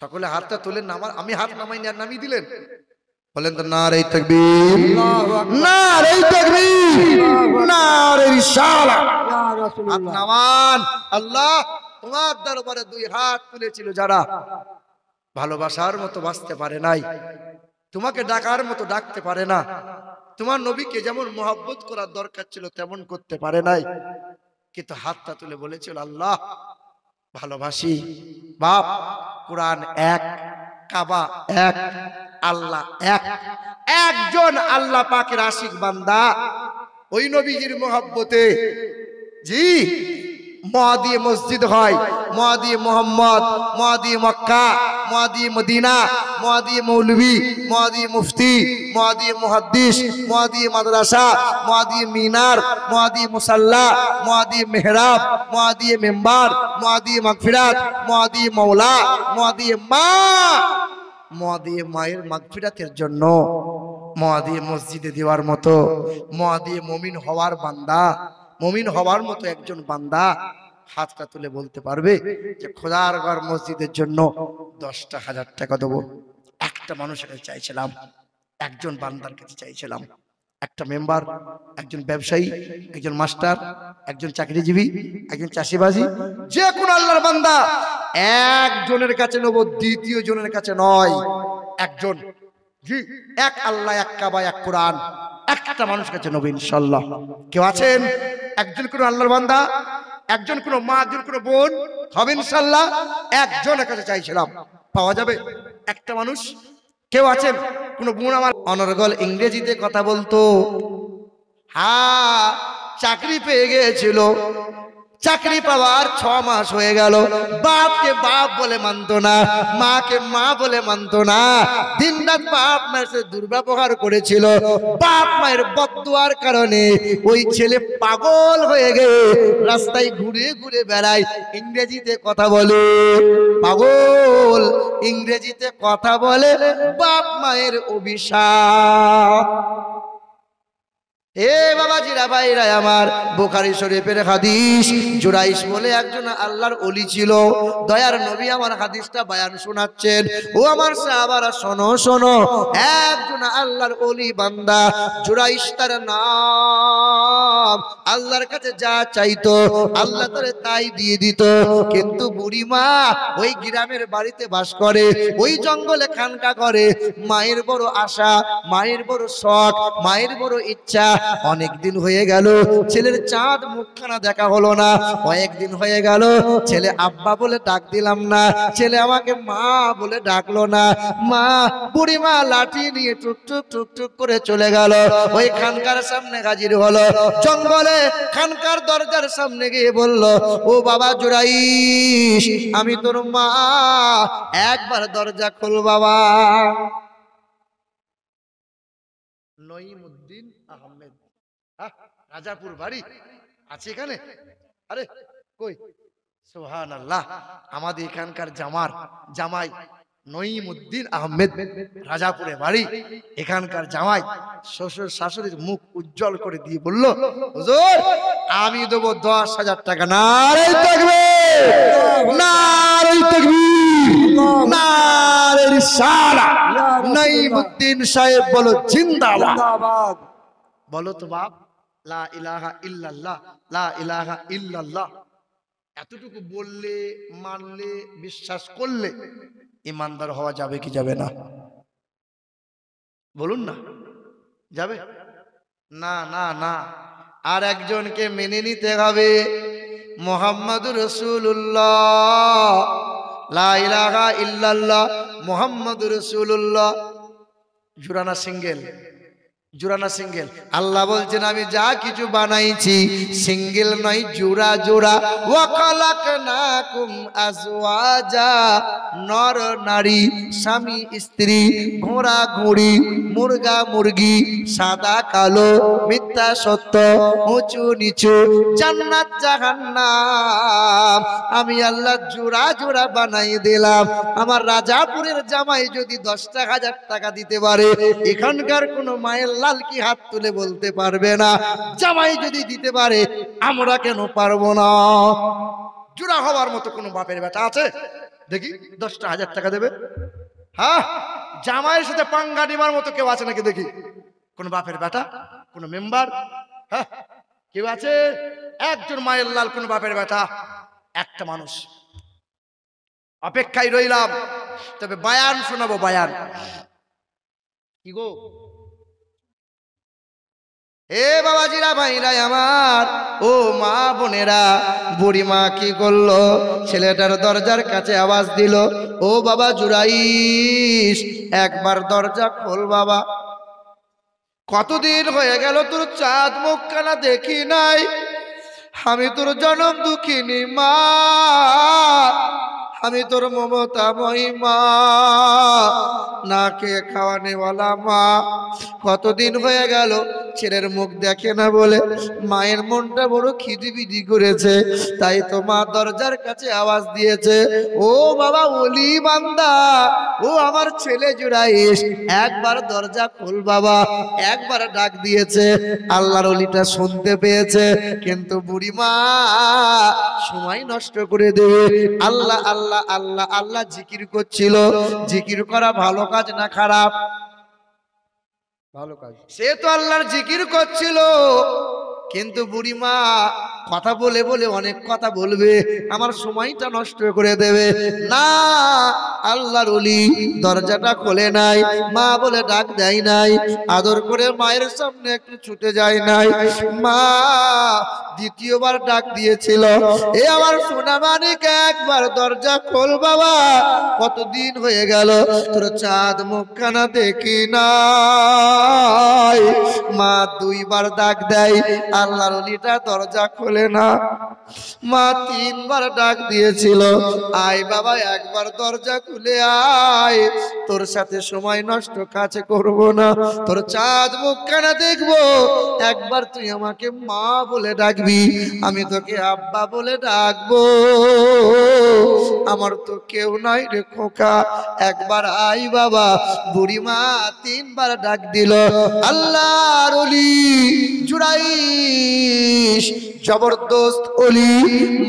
S2: সকলে হাতটা তোলেন না। আমি হাত নামাইনি, আর নামিয়ে দিলেন। বলেন তো নারে তাকবীর, নারে তাকবীর, নারে রিসালাত।
S3: ইয়া
S2: হাত
S3: রাসূলুল্লাহ।
S2: নামান। আল্লাহ তোমার দরবারে 2 হাত তুলেছিল যারা ভালোবাসার মতো বাঁচতে পারে নাই, তোমাকে ডাকার মতো ডাকতে পারে না, তোমার নবীকে যেমন মহব্বত করার দরকার ছিল তেমন করতে পারে নাই, কিন্তু হাতটা তুলে বলেছিল আল্লাহ ভালোবাসি। বাপ কোরআন এক, কাবা এক, আল্লাহ এক, একজন আল্লাহ পাকের আশিক বান্দা ওই নবীজির মহব্বতে জি ম দিয়ে মসজিদ হয়, ম দিয়ে মোহাম্মদ, ম দিয়ে মক্কা, ম দিয়ে মদিনা, ম দিয়ে মৌলভী, ম দিয়ে মুফতি, ম দিয়ে মুহাদ্দিস, ম দিয়ে মাদ্রাসা, ম দিয়ে মিনার, ম দিয়ে মুসাল্লা, ম দিয়ে মেহরাব, ম দিয়ে মেম্বার, ম দিয়ে মাগফিরাত, ম দিয়ে মওলা, ম দিয়ে মা, ম দিয়ে মায়ের মাগফিরাতের জন্য, ম দিয়ে মসজিদে দেওয়ার মতো, ম দিয়ে মুমিন হওয়ার বান্দা, মুমিন হওয়ার মতো একজন বান্দা হাতটা তুলে বলতে পারবে যে খোদার ঘর মসজিদের জন্য 10,000 টাকা দেবো? একটা মানুষের কাছে চাইছিলাম, একজন বান্দার কাছে চাইছিলাম। একটা মেম্বার, একজন ব্যবসায়ী, একজন মাস্টার, একজন চাকরিজীবী, একজন চাষিবাজি, যে কোন আল্লাহর বান্দা একজনের কাছে নেবো, দ্বিতীয় জনের কাছে নয়। একজন, জি, এক আল্লাহ, এক কাবা, এক কোরআন, একটা মানুষ কাছে নেবো ইনশাআল্লাহ। কেউ আছেন? একজন কোন আল্লাহর বান্দা, একজন কোন মা, একজন কোন বোন হবে ইনশাআল্লাহ। একজনের কাছে চাইছিলাম, পাওয়া যাবে? একটা মানুষ কেউ আছেন? কোন বোন আমার অনর্গল ইংরেজিতে কথা বলতো, হ্যাঁ চাকরি পেয়ে গিয়েছিল, চাকরি পাওয়ার 6 মাস হয়ে গেল, বাপকে বাপ বলে মানতো না, মাকে মা বলে মানতো না, দিনরাত বাপ মায়ের সাথে দুর্ব্যবহার করেছিল। বাপ মায়ের বদদুয়ার কারণে ওই ছেলে পাগল হয়ে গিয়ে রাস্তায় ঘুরে ঘুরে বেড়ায়, ইংরেজিতে কথা বলে, পাগল ইংরেজিতে কথা বলে, বাপ মায়ের অভিশাপ। এ বাবাজিরা ভাইরা আমার, বুখারী শরীফের হাদিস, জুরাইশ বলে একজন আল্লাহর ওলি ছিল, দয়ার নবী আমার হাদিসটা বয়ান শোনাচ্ছেন। ও আমার সাহাবারা শোনো শোনো, একজন আল্লাহর ওলি বান্দা জুরাইশ তার নাম, আল্লাহর কাছে যা চাইতো আল্লাহ তারে তাই দিয়ে দিত। কিন্তু বুড়িমা ওই গ্রামের বাড়িতে বাস করে, ওই জঙ্গলে খানকা করে, মায়ের বড় আশা, মায়ের বড় শখ, মায়ের বড় ইচ্ছা। অনেক দিন হয়ে গেল ছেলের চাঁদ মুখখানা দেখা হলো না, কয়েকদিন হয়ে গেল ছেলে আব্বা বলে ডাক দিলাম না, ছেলে আমাকে মা বলে ডাকলো না। মা, বুড়িমা লাঠি নিয়ে টুকটুক টুকটুক করে চলে গেল, ওই খানকার সামনে হাজির হলো। জঙ্গলে খানকার দরজার সামনে গিয়ে বলল, ও বাবা জুরাইশ, আমি তোর মা, একবার দরজা খোল বাবা। নঈমুদ্দিন আহমেদ, রাজাপুর বাড়ি আছে এখানে? আরে কই, সুবহানাল্লাহ, আমাদের এখানকার জামাই নঈমুদ্দিন আহমেদ, রাজাপুরে বাড়ি, এখানকার জামাই শ্বশুর শাশুড়ির মুখ উজ্জ্বল করে দিয়ে বলল, হুজুর আমি দেবো 10,000 টাকা। নারে তাকবীর, নারে তাকবীর, নারে রিসালাত। নঈমুদ্দিন সাহেব বলো জিন্দাবাদ। বলো তো বাপ, লা ইলাহা ইল্লাল্লাহ, লা ইলাহা ইল্লাল্লাহ। এতটুকু বললে, মানলে, বিশ্বাস করলে ইমানদার হওয়া যাবে কি যাবে না? বলুন না, যাবে? না না না, আর একজনকে মেনে নিতে হবে, মুহাম্মাদুর রাসূলুল্লাহ, লা ইলাহা ইল্লাল্লাহ মুহাম্মাদুর রাসূলুল্লাহ। জুরানা সিঙ্গেল, জোড়ানা সিঙ্গেল। আল্লাহ বলছেন আমি যা কিছু বানাইছি সিঙ্গেল নয়, জোড়া জোড়া। ওয়া খালাকনাকুম আজওয়াজা, নর নারী, স্বামী স্ত্রী, ঘোড়া ঘোড়ি, মুরগা মুরগি, সাদা কালো, মিথ্যা সত্য, উঁচু নিচু, জান্নাত জাহান্নাম, আমি আল্লাহ জোড়া জোড়া বানাই দিলাম। আমার রাজাপুরের জামাই যদি 10,000 টাকা দিতে পারে, এখানকার কোন মায়ের লাল কি হাত তুলে বলতে পারবে না? জামাই যদি দিতে পারে, আমরা কেন পারবো না? জোড়া হওয়ার মতো কোন বাপের বেটা আছে দেখি 10,000 টাকা দেবে? হ্যাঁ, জামাইয়ের সাথে পাঙ্গা নেবার মতো কেউ আছে নাকি দেখি? কোন বাপের বেটা, কোন মেম্বার, হ্যাঁ কেউ আছে? একজন মায়ের লাল কোন বাপের বেটা, একটা মানুষ। অপেক্ষায় রইলাম, তবে বয়ান শোনাবো, বয়ান। কি গো এ বাবাজিরা ভাইরা আমার, ও মা বোনেরা, বুড়ি মা কি করলো? ছেলেটার দরজার কাছে আওয়াজ দিল, ও বাবা জুরাইশ, একবার দরজা খোল বাবা। কতদিন হয়ে গেল তোর চাঁদ মুখখানা দেখি নাই, আমি তোর জনম দুঃখিনী মা, আমি তোর মমতাময়ী মা, না খেয়ে খাওয়ানেওয়ালা মা। কতদিন হয়ে গেল ছেলের মুখ দেখে না বলে মায়ের মনটা বড় খিদিবিদি করেছে। তাই তো মা দরজার কাছে আওয়াজ দিয়েছে, ও বাবা ওলি বান্দা, ও আমার ছেলে জুরাইশ, একবার দরজা খোল বাবা। একবার ডাক দিয়েছে, আল্লাহর ওলিটা শুনতে পেয়েছে, কিন্তু বুড়ি মা সময় নষ্ট করে দেবে। আল্লাহ আল্লাহ আল্লাহ আল্লাহ জিকির করছিল। জিকির করা ভালো কাজ না খারাপ?
S3: ভালো কাজ।
S2: সে তো আল্লাহর জিকির করছিল, কিন্তু বুড়িমা কথা বলে বলে অনেক কথা বলবে, আমার সময়টা নষ্ট করে দেবে। না, আল্লাহর ওলি দরজাটা খোলে নাই, মা বলে ডাক দেয় নাই, আদর করে মায়ের সামনে একটু ছুটে যায় নাই। মা দ্বিতীয়বার ডাক দিয়েছিল, এ আমার সোনা মানিক, একবার দরজা খোল বাবা, কতদিন হয়ে গেল তোর চাঁদ মুখখানা দেখি নাই। মা দুইবার ডাক দেয়, আল্লাহর ওলিটা দরজা খোলে না। মা তিনবার ডাক দিয়েছিল, আয় বাবা একবার দরজা খুলে আয়, তোর সাথে সময় নষ্ট কাছে করব না, তোর চাঁদ মুখখানা দেখবো। একবার তুই আমাকে মা বলে ডাকবি, আমি তোকে আব্বা বলে ডাকবো। আমার তো কেউ নাই রে খোকা, একবার আয় বাবা। বুড়িমা তিনবার ডাক দিল। আল্লাহর ওলি জুরাইশ জবরদস্ত ওলি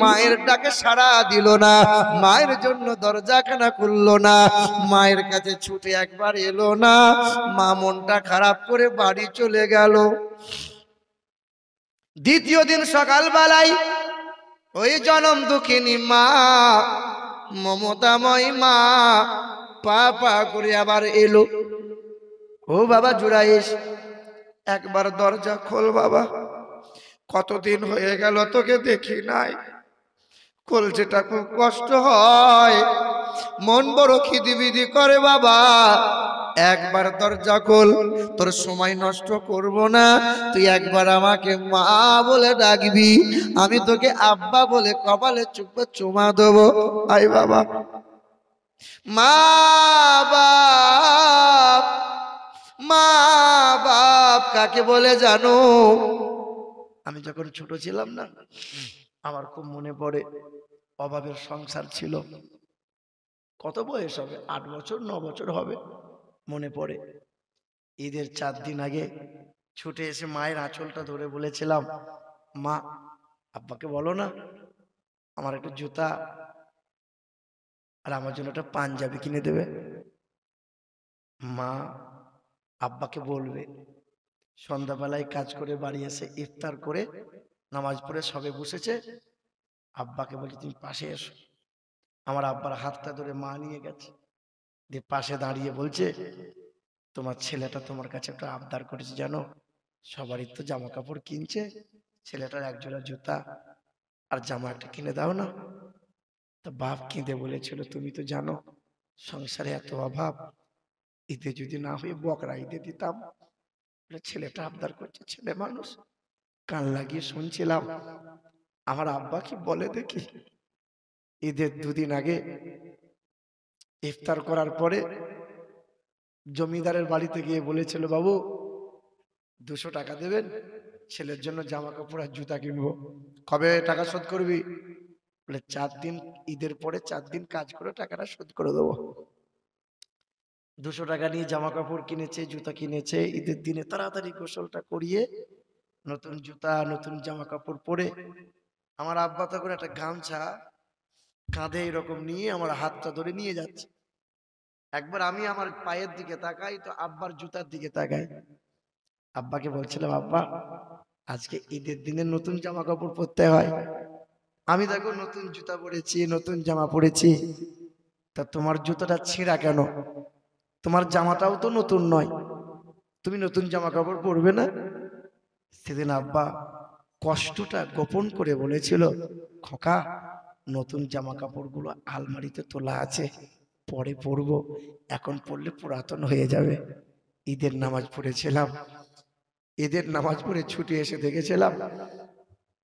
S2: মায়ের ডাকে সাড়া দিল না, মায়ের জন্য দরজাখানা খুললো না, মায়ের কাছে ছুটে একবার এলো না। মা মনটা খারাপ করে বাড়ি চলে গেল। দ্বিতীয় দিন সকালবেলায় ওই জনম দুঃখিনী মা, মমতাময় মা পা পা করে আবার এলো, ও বাবা জুরাইশ, একবার দরজা খোল বাবা, কতদিন হয়ে গেল তোকে দেখি নাই, কলজেটা খুব কষ্ট হয়, মন বড় খিদিবিদি করে বাবা, একবার দরজা খোল, তোর সময় নষ্ট করব না, তুই একবার আমাকে মা বলে ডাকবি, আমি তোকে আব্বা বলে কপালে চুমা দেবো। আয় বাবা। মা বাপ, মা বাপ কাকে বলে জানো? আমি যখন ছোট ছিলাম না, আমার খুব মনে পড়ে, অভাবের সংসার ছিল। কত বয়স হবে, 8 বছর 9 বছর হবে, মনে পড়ে। ঈদের 4 দিন আগে ছুটে এসে মায়ের আঁচলটা ধরে বলেছিলাম, মা আব্বাকে বলো না আমার একটা জুতা আর আমার জন্য একটা পাঞ্জাবি কিনে দেবে। মা আব্বাকে বলবে। সন্ধ্যাবেলায় কাজ করে বাড়ি এসে ইফতার করে নামাজ পড়ে সবে বসেছে, আব্বাকে বলি তুমি পাশে এসো। আমার আব্বার হাতটা ধরে মা নিয়ে গেছে, দিয়ে পাশে দাঁড়িয়ে বলছে, তোমার ছেলেটা তোমার কাছে একটা আবদার করেছে জানো, সবারই তো জামা কাপড় কিনছে, ছেলেটার একজোড়া জুতা আর জামা একটা কিনে দাও না। তা বাপ কেঁদে বলেছিল, তুমি তো জানো সংসারে এত অভাব, ঈদে যদি না হয়ে বকরা ঈদে দিতাম। ছেলেটা আবদার করছে, ছেলে মানুষ, কান লাগিয়ে শুনছিলাম। আমার আব্বা কি বলে দেখি, ঈদের 2 দিন আগে ইফতার করার পরে জমিদারের বাড়িতে গিয়ে বলেছিল, বাবু 200 টাকা দেবেন, ছেলের জন্য জামা কাপড় আর জুতা কিনবো। কবে টাকা শোধ করবি? বলে 4 দিন, ঈদের পরে 4 দিন কাজ করে টাকাটা শোধ করে দেবো। 200 টাকা নিয়ে জামা কাপড় কিনেছে, জুতা কিনেছে। ঈদের দিনে তাড়াতাড়ি গোসলটা করিয়ে নতুন জুতা নতুন জামা কাপড় পরে আমার আব্বা তখন একটা গামছা কাঁধে এরকম নিয়ে আমার হাতটা ধরে নিয়ে যাচ্ছে। একবার আমি আমার পায়ের দিকে তাকাই তো আব্বার জুতার দিকে তাকাই। আব্বাকে বলছিলাম, আব্বা আজকে ঈদের দিনে নতুন জামা কাপড় পরতে হয়, আমি দেখো নতুন জুতা পরেছি, নতুন জামা পরেছি, তা তোমার জুতাটা ছেঁড়া কেন? তোমার জামাটাও তো নতুন নয়, তুমি নতুন জামা কাপড় পরবে না? সেদিন আব্বা কষ্টটা গোপন করে বলেছিল, খোকা নতুন জামা কাপড়গুলো আলমারিতে তোলা আছে, পরে পরবো, এখন পরলে পুরাতন হয়ে যাবে। ঈদের নামাজ পড়েছিলাম, ঈদের নামাজ পড়ে ছুটে এসে দেখেছিলাম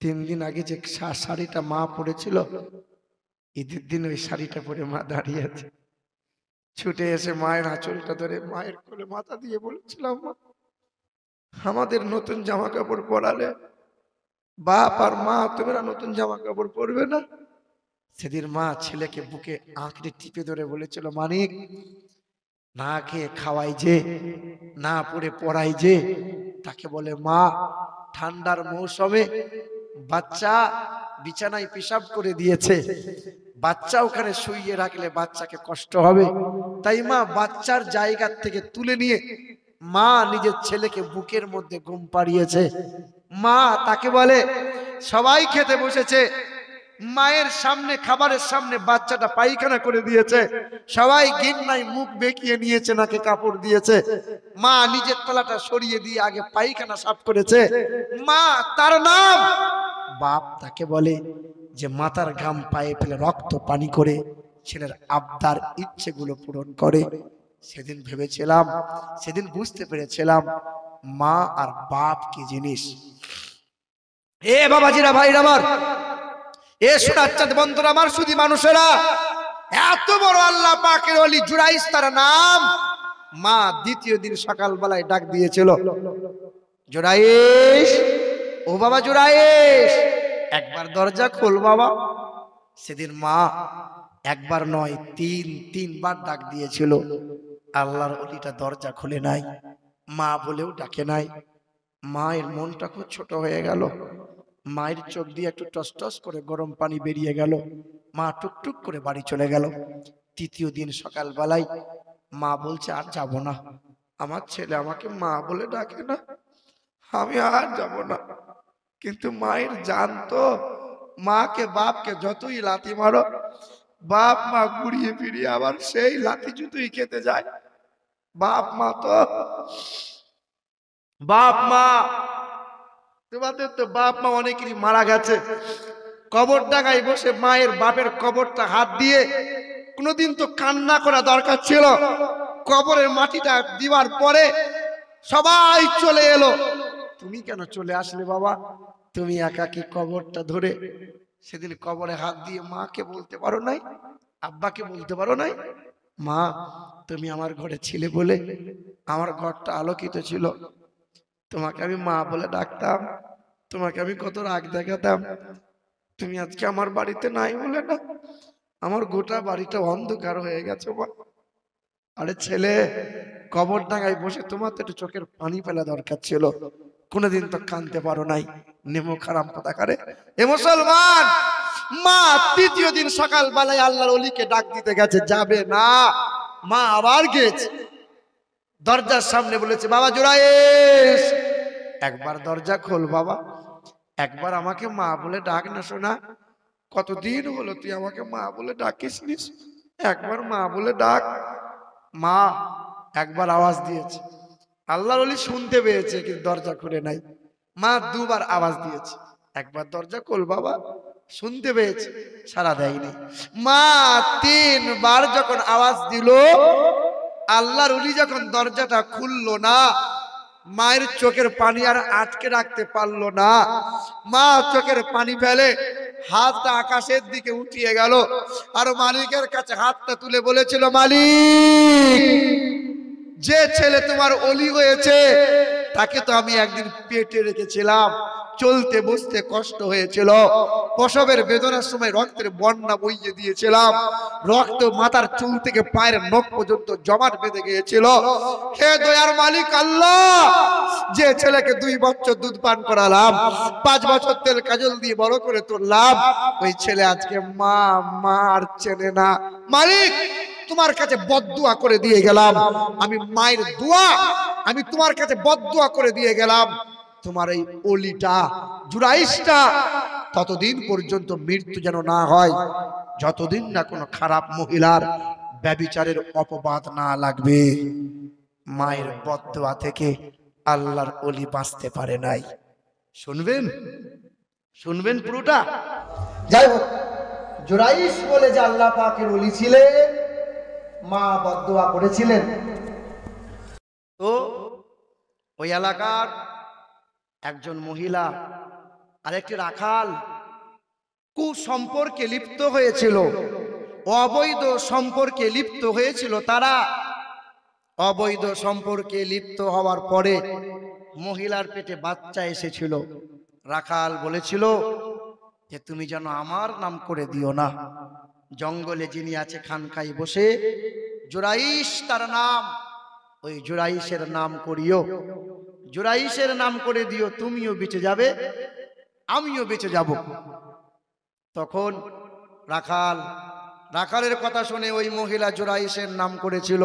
S2: 3 দিন আগে যে শাড়িটা মা পরেছিল, ঈদের দিন ওই শাড়িটা পরে মা দাঁড়িয়ে আছে। ছুটে এসে মায়ের আঁচলটা ধরে মায়ের কোলে মাথা দিয়ে বলেছিলাম, মা আমাদের নতুন জামা কাপড় পরালে, বাপ আর মা তোমরা নতুন জামা কাপড় পরবে না? সেদিন মা ছেলেকে বুকে আঁকড়ে টিপে ধরে বলেছিল, মানিক না খেয়ে খাওয়াই যে, না পরে পড়াই যে, তাকে বলে মা। ঠান্ডার মৌসুমে বাচ্চা বিছানায় পেশাব করে দিয়েছে, বাচ্চা ওখানে শুইয়ে রাখলে বাচ্চাকে কষ্ট হবে, তাই মা বাচ্চার জায়গা থেকে তুলে নিয়ে মা নিজের ছেলেকে বুকের মধ্যে ঘুম পাড়িয়েছে। মা তাকে বলে, সবাই খেতে বসেছে, মায়ের সামনে খাবারের সামনে বাচ্চাটা পায়খানা করে দিয়েছে, সবাই ঘৃণায় মুখ বেঁকিয়ে নিয়েছে, নাকে কাপড় দিয়েছে, মা নিজের তলাটা সরিয়ে দিয়ে আগে পায়খানা সাফ করেছে। মা তার নাম বাপ। তাকে বলে যে মাথার ঘাম পায়ে ফেলে রক্ত পানি করে ছেলের আবদার ইচ্ছেগুলো পূরণ করে। সেদিন ভেবেছিলাম, সেদিন বুঝতে পেরেছিলাম মা আর বাপ কি জিনিস। এ বাবাজিরা, ভাইরা আমার, এ শোনাচ্ছেন বন্ধুরা আমার, শুধু মানুষেরা, এত বড় আল্লাহ পাকের ওলি জুরাইস তার নাম। মা দ্বিতীয় দিন সকালবেলায় ডাক দিয়েছিল, জুরাইস, ও বাবা জুরাইস, একবার দরজা খোল বাবা। সেদিন মা একবার নয়, তিনবার ডাক দিয়েছিল। আল্লাহর ওলিটা দরজা খুলে নাই, মা বলেও ডাকে নাই। মায়ের মনটা খুব ছোট হয়ে গেল। মায়ের চোখ দিয়ে একটু টস করে গরম পানি বেরিয়ে গেল। মা টুকটুক করে বাড়ি চলে গেল। তৃতীয় দিন সকালবেলায় মা বলছে, আর যাব না, আমার ছেলে আমাকে মা বলে ডাকে না, আমি আর যাব না। কিন্তু মায়ের জানতো, মাকে বাপকে যতই লাথি মারো, বাপ মা ঘুরিয়ে ফিরিয়ে আবার সেই লাথি জুতোই খেতে যায়। বাপ মা তো বাপ মা, তোমাদের তো বাপ মা অনেকেরই মারা গেছে। কবর ডাঙায় বসে মায়ের বাপের কবরটা হাত দিয়ে কোনোদিন তো কান্না করা দরকার ছিল। কবরের মাটিটা দিবার পরে সবাই চলে এলো, তুমি কেন চলে আসলে বাবা? তুমি একাকি কবরটা ধরে সেদিন কবরে হাত দিয়ে মাকে বলতে পারো নাই, আব্বাকে বলতে পারো নাই, মা তুমি আমার ঘরে ছিলে বলে আমার ঘরটা আলোকিত ছিল, তোমাকে আমি মা বলে ডাকতাম, তোমাকে আমি কত রাগ দেখাতাম, তুমি আজকে আমার বাড়িতে নাই বলে না আমার গোটা বাড়িটা অন্ধকার হয়ে গেছে মা। আরে ছেলে, কবর ডাঙায় বসে তোমার তো একটু চোখের পানি ফেলা দরকার ছিল, কোনোদিন তো কানতে পারো নাই, নেমো খারাপ কথা করে। এ মুসলমান, মা তৃতীয় দিন সকাল বেলায় আল্লাহর ওলিকে ডাক দিতে গেছে, যাবে না। মা আবার গেছে, দরজার সামনে বলেছে, বাবা জুরাইস, একবার দরজা খোল বাবা, একবার আমাকে মা বলে ডাক না শোনা, কতদিন হলো তুই আমাকে মা বলে ডাকিস নিস, একবার মা বলে ডাক। মা একবার আওয়াজ দিয়েছে, আল্লাহর ওলি শুনতে পেয়েছে কিন্তু দরজা খুলে নাই। মা দুবার আওয়াজ দিয়েছে, একবার দরজা খোল বাবা, শুনতে পেয়েছে, সাড়া দেয়নি। মা তিনবার যখন আওয়াজ দিল, আল্লাহর ওলি যখন দরজাটা খুললো না, মায়ের চোখের পানি আর আটকে রাখতে পারলো না। মা চোখের পানি ফেলে হাতটা আকাশের দিকে উঠিয়ে গেল, আর মালিকের কাছে হাতটা তুলে বলেছিল, মালিক, যে ছেলে তোমার ওলি হয়েছে তাকে তো আমি একদিন পেটে রেখেছিলাম, চলতে বসতে কষ্ট হয়েছিল, প্রসবের বেদনার সময় রক্তের বন্যা বইয়ে দিয়েছিলাম, রক্ত মাথার চুল থেকে পায়ের নখ পর্যন্ত জমাট বেঁধে গিয়েছিল। হে দয়ার মালিক আল্লাহ, যে ছেলেকে 2 বছর দুধ পান করালাম, 5 বছর তেল কাজল দিয়ে বড় করে তুললাম, ওই ছেলে আজকে মা মার চেনে না। মালিক, তোমার কাছে বদদুয়া করে দিয়ে গেলাম, আমি মায়ের দোয়া, আমি তোমার কাছে বদদুয়া করে দিয়ে গেলাম, তোমার এই ওলিটা জুরাইসটা ততদিন পর্যন্ত মৃত্যু যেন না হয়, যতদিন না কোনো খারাপ মহিলার ব্যভিচারের অপবাদ না লাগবে। মায়ের বদদুয়া থেকে আল্লাহর ওলি বাঁচতে পারে নাই। শুনবেন, শুনবেন পুরোটা।
S1: যাই হোক, জুরাইস বলে যে আল্লাহ পাকের ওলি ছিলেন, মা বদদুয়া করেছিলেন।
S2: তো ওই এলাকার একজন মহিলা আর একটি রাখাল কুসম্পর্কে লিপ্ত হয়েছিল, অবৈধ সম্পর্কে লিপ্ত হয়েছিল। তারা অবৈধ সম্পর্কে লিপ্ত হওয়ার পরে মহিলার পেটে বাচ্চা এসেছিল। রাখাল বলেছিল যে তুমি যেন আমার নাম করে দিও না। জঙ্গলে যিনি আছে খানকায় বসে, জুরাইশ তার নাম, ওই জুরাইশের নাম করিও, জুরাইশের নাম করে দিও, তুমিও বেঁচে যাবে, আমিও বেঁচে যাব। তখন রাখালের কথা শুনে ওই মহিলা জুরাইশের নাম করেছিল।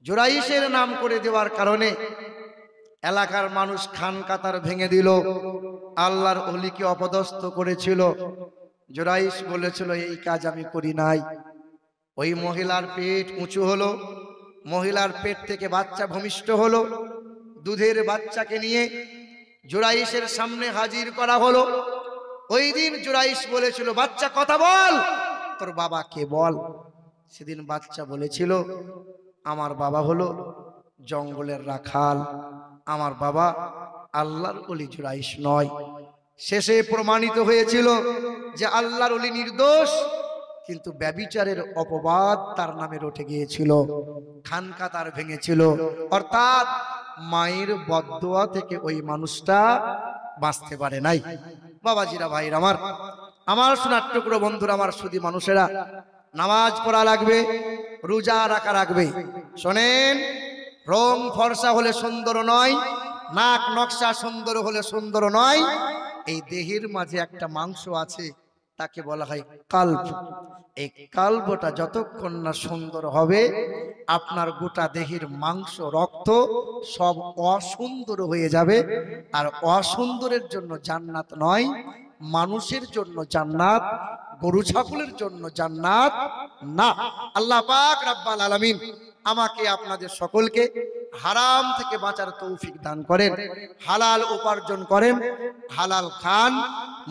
S2: জুরাইশের নাম করে দেওয়ার কারণে এলাকার মানুষ খান কাতার ভেঙে দিল, আল্লাহর ওলিকে অপদস্থ করেছিল। জুরাইশ বলেছিল এই কাজ আমি করি নাই। ওই মহিলার পেট উঁচু হলো, মহিলার পেট থেকে বাচ্চা ভূমিষ্ঠ হলো। দুধের বাচ্চাকে নিয়ে জুরাইশের সামনে হাজির করা হলো। ওই দিন জুরাইশ বলেছিল বাচ্চা কথা বল, তোর বাবা কে বল। সেদিন বাচ্চা বলেছিল আমার বাবা হলো জঙ্গলের রাখাল, আমার বাবা আল্লাহর ওলি জুরাইশ নয়। শেষে প্রমাণিত হয়েছিল যে আল্লাহর ওলি নির্দোষ, কিন্তু ব্যভিচারের অপবাদ তার নামে উঠে গিয়েছিল, খানকাতার ভেঙেছিল। অর্থাৎ মায়ের বদদোয়া থেকে ওই মানুষটা বাঁচতে পারে নাই। বাবাজিরা, ভাইরা আমার সোনার টুকরো বন্ধুরা, আমার সুধী মানুষেরা, নামাজ পড়া লাগবে, রোজা রাখা লাগবে। শোনেন, রং ফর্সা হলে সুন্দর নয়, নাক নকশা সুন্দর হলে সুন্দর নয়। এই দেহের মাঝে একটা মাংস আছে, তাকে বলা হয় কাল্ব। এই কাল্বটা যতক্ষণ না সুন্দর হবে, আপনার গোটা দেহের মাংস রক্ত সব অসুন্দর হয়ে যাবে। আর অসুন্দরের জন্য জান্নাত নয়, মানুষের জন্য জান্নাত, গরু ছাগলের জন্য জান্নাত না। আল্লাহ পাক রব্বুল আলামিন আমাকে আপনাদের সকলকে হারাম থেকে বাঁচার তৌফিক দান করেন, হালাল উপার্জন করেন, হালাল খান,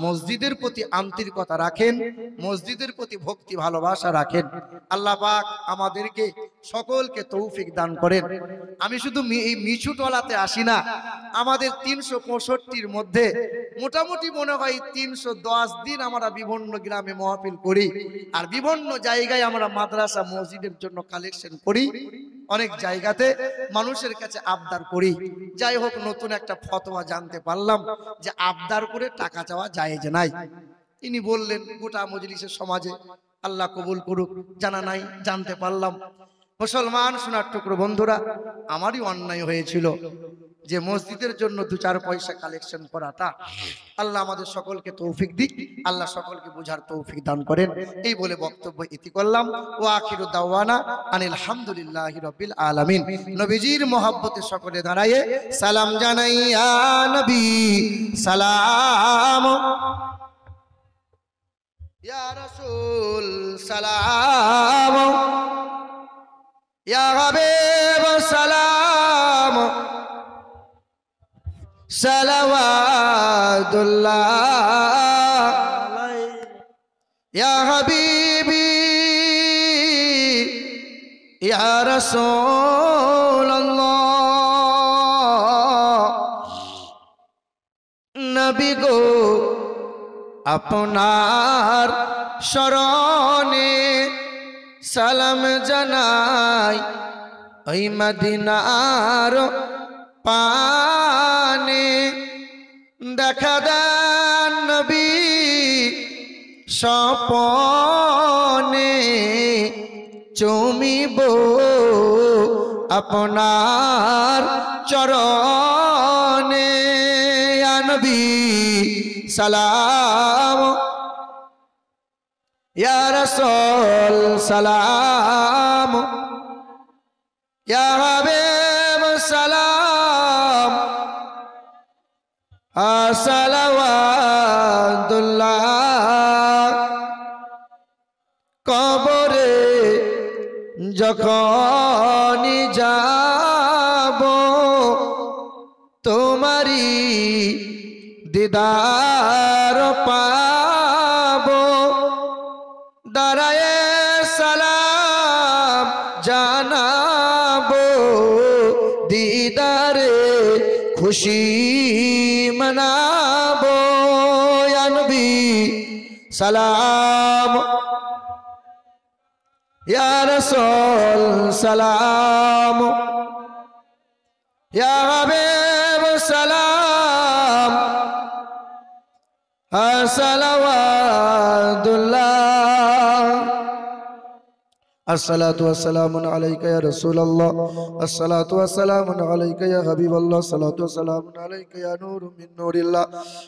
S2: মসজিদের প্রতি আন্তরিকতা রাখেন, মসজিদের প্রতি ভক্তি ভালোবাসা রাখেন। আল্লাহ পাক আমাদেরকে সকলকে তৌফিক দান করেন। আমি শুধু এই মিছুটলাতে আসি না, আমাদের 365-র মধ্যে মোটামুটি মনে হয় 310 দিন আমরা বিভিন্ন গ্রামে মাহফিল করি, আর বিভিন্ন জায়গায় আমরা মাদ্রাসা মসজিদের জন্য কালেকশন করি, অনেক জায়গাতে মানুষের কাছে আবদার করি। যাই হোক, নতুন একটা ফতোয়া জানতে পারলাম যে আবদার করে টাকা চাওয়া জায়েজ নাই। ইনি বললেন গোটা মজলিসের সমাজে, আল্লাহ কবুল করুক, জানা নাই, জানতে পারলাম। মুসলমান সোনার টুকরো বন্ধুরা, আমারই অন্যায় হয়েছিল যে মসজিদের জন্য 2-4 পয়সা কালেকশন করাটা। আল্লাহ আমাদের সকলকে তৌফিক দিক, আল্লাহ সকলকে বুঝার তৌফিক দান করেন। এই বলে বক্তব্য ইতি করলাম। ও আখিরু দাওয়ানা আনিল হামদুলিল্লাহি রাব্বিল আলামিন। নবীজির মহব্বতে সকলে দাঁড়ায়ে সালাম জানাই, ইয়া নবী সালাম, ইয়া রাসূল সালাম, ইয়া হাবিব সালাম, সালাওয়াতুল্লাহ ইয়া হাবিবি ইয়া রাসূলুল্লাহ। নবী গো আপনার শরণে সালাম জানাই, ওই মদিনার পানে দেখা দেন নবী স্বপনে, চুমিব আপনার চরণে, ইয়া নবী সালাম, ইয়া রাসূল সালাম, ইয়া হাবিব সালাম, সালাওয়াতুল্লাহ। কবরে যখন যাব তোমারি দিদার পাব, দাঁড়ায় সালাম জানাবো, দিদারে খুশি মনাবো। সালাম, ইয়া রাসূল সালাম, ইয়া হাবিব সালাম, আসসালাওয়াতুল্লাহ। আসসালাতু ওয়াসসালামু আলাইকা ইয়া রাসূলুল্লাহ, আসসালাতু ওয়াসসালামু আলাইকা ইয়া হাবিবাল্লাহ, আসসালাতু ওয়াসসালামু আলাইকা ইয়া নূরুম মিন নূরিল্লাহ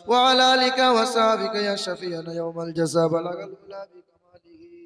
S2: ওয়া আলা আলিকা ওয়া সাহবিকা ইয়া শাফিয়ানা ইয়াউমাল জাযা বালাগাল উলা বিকামালিহি।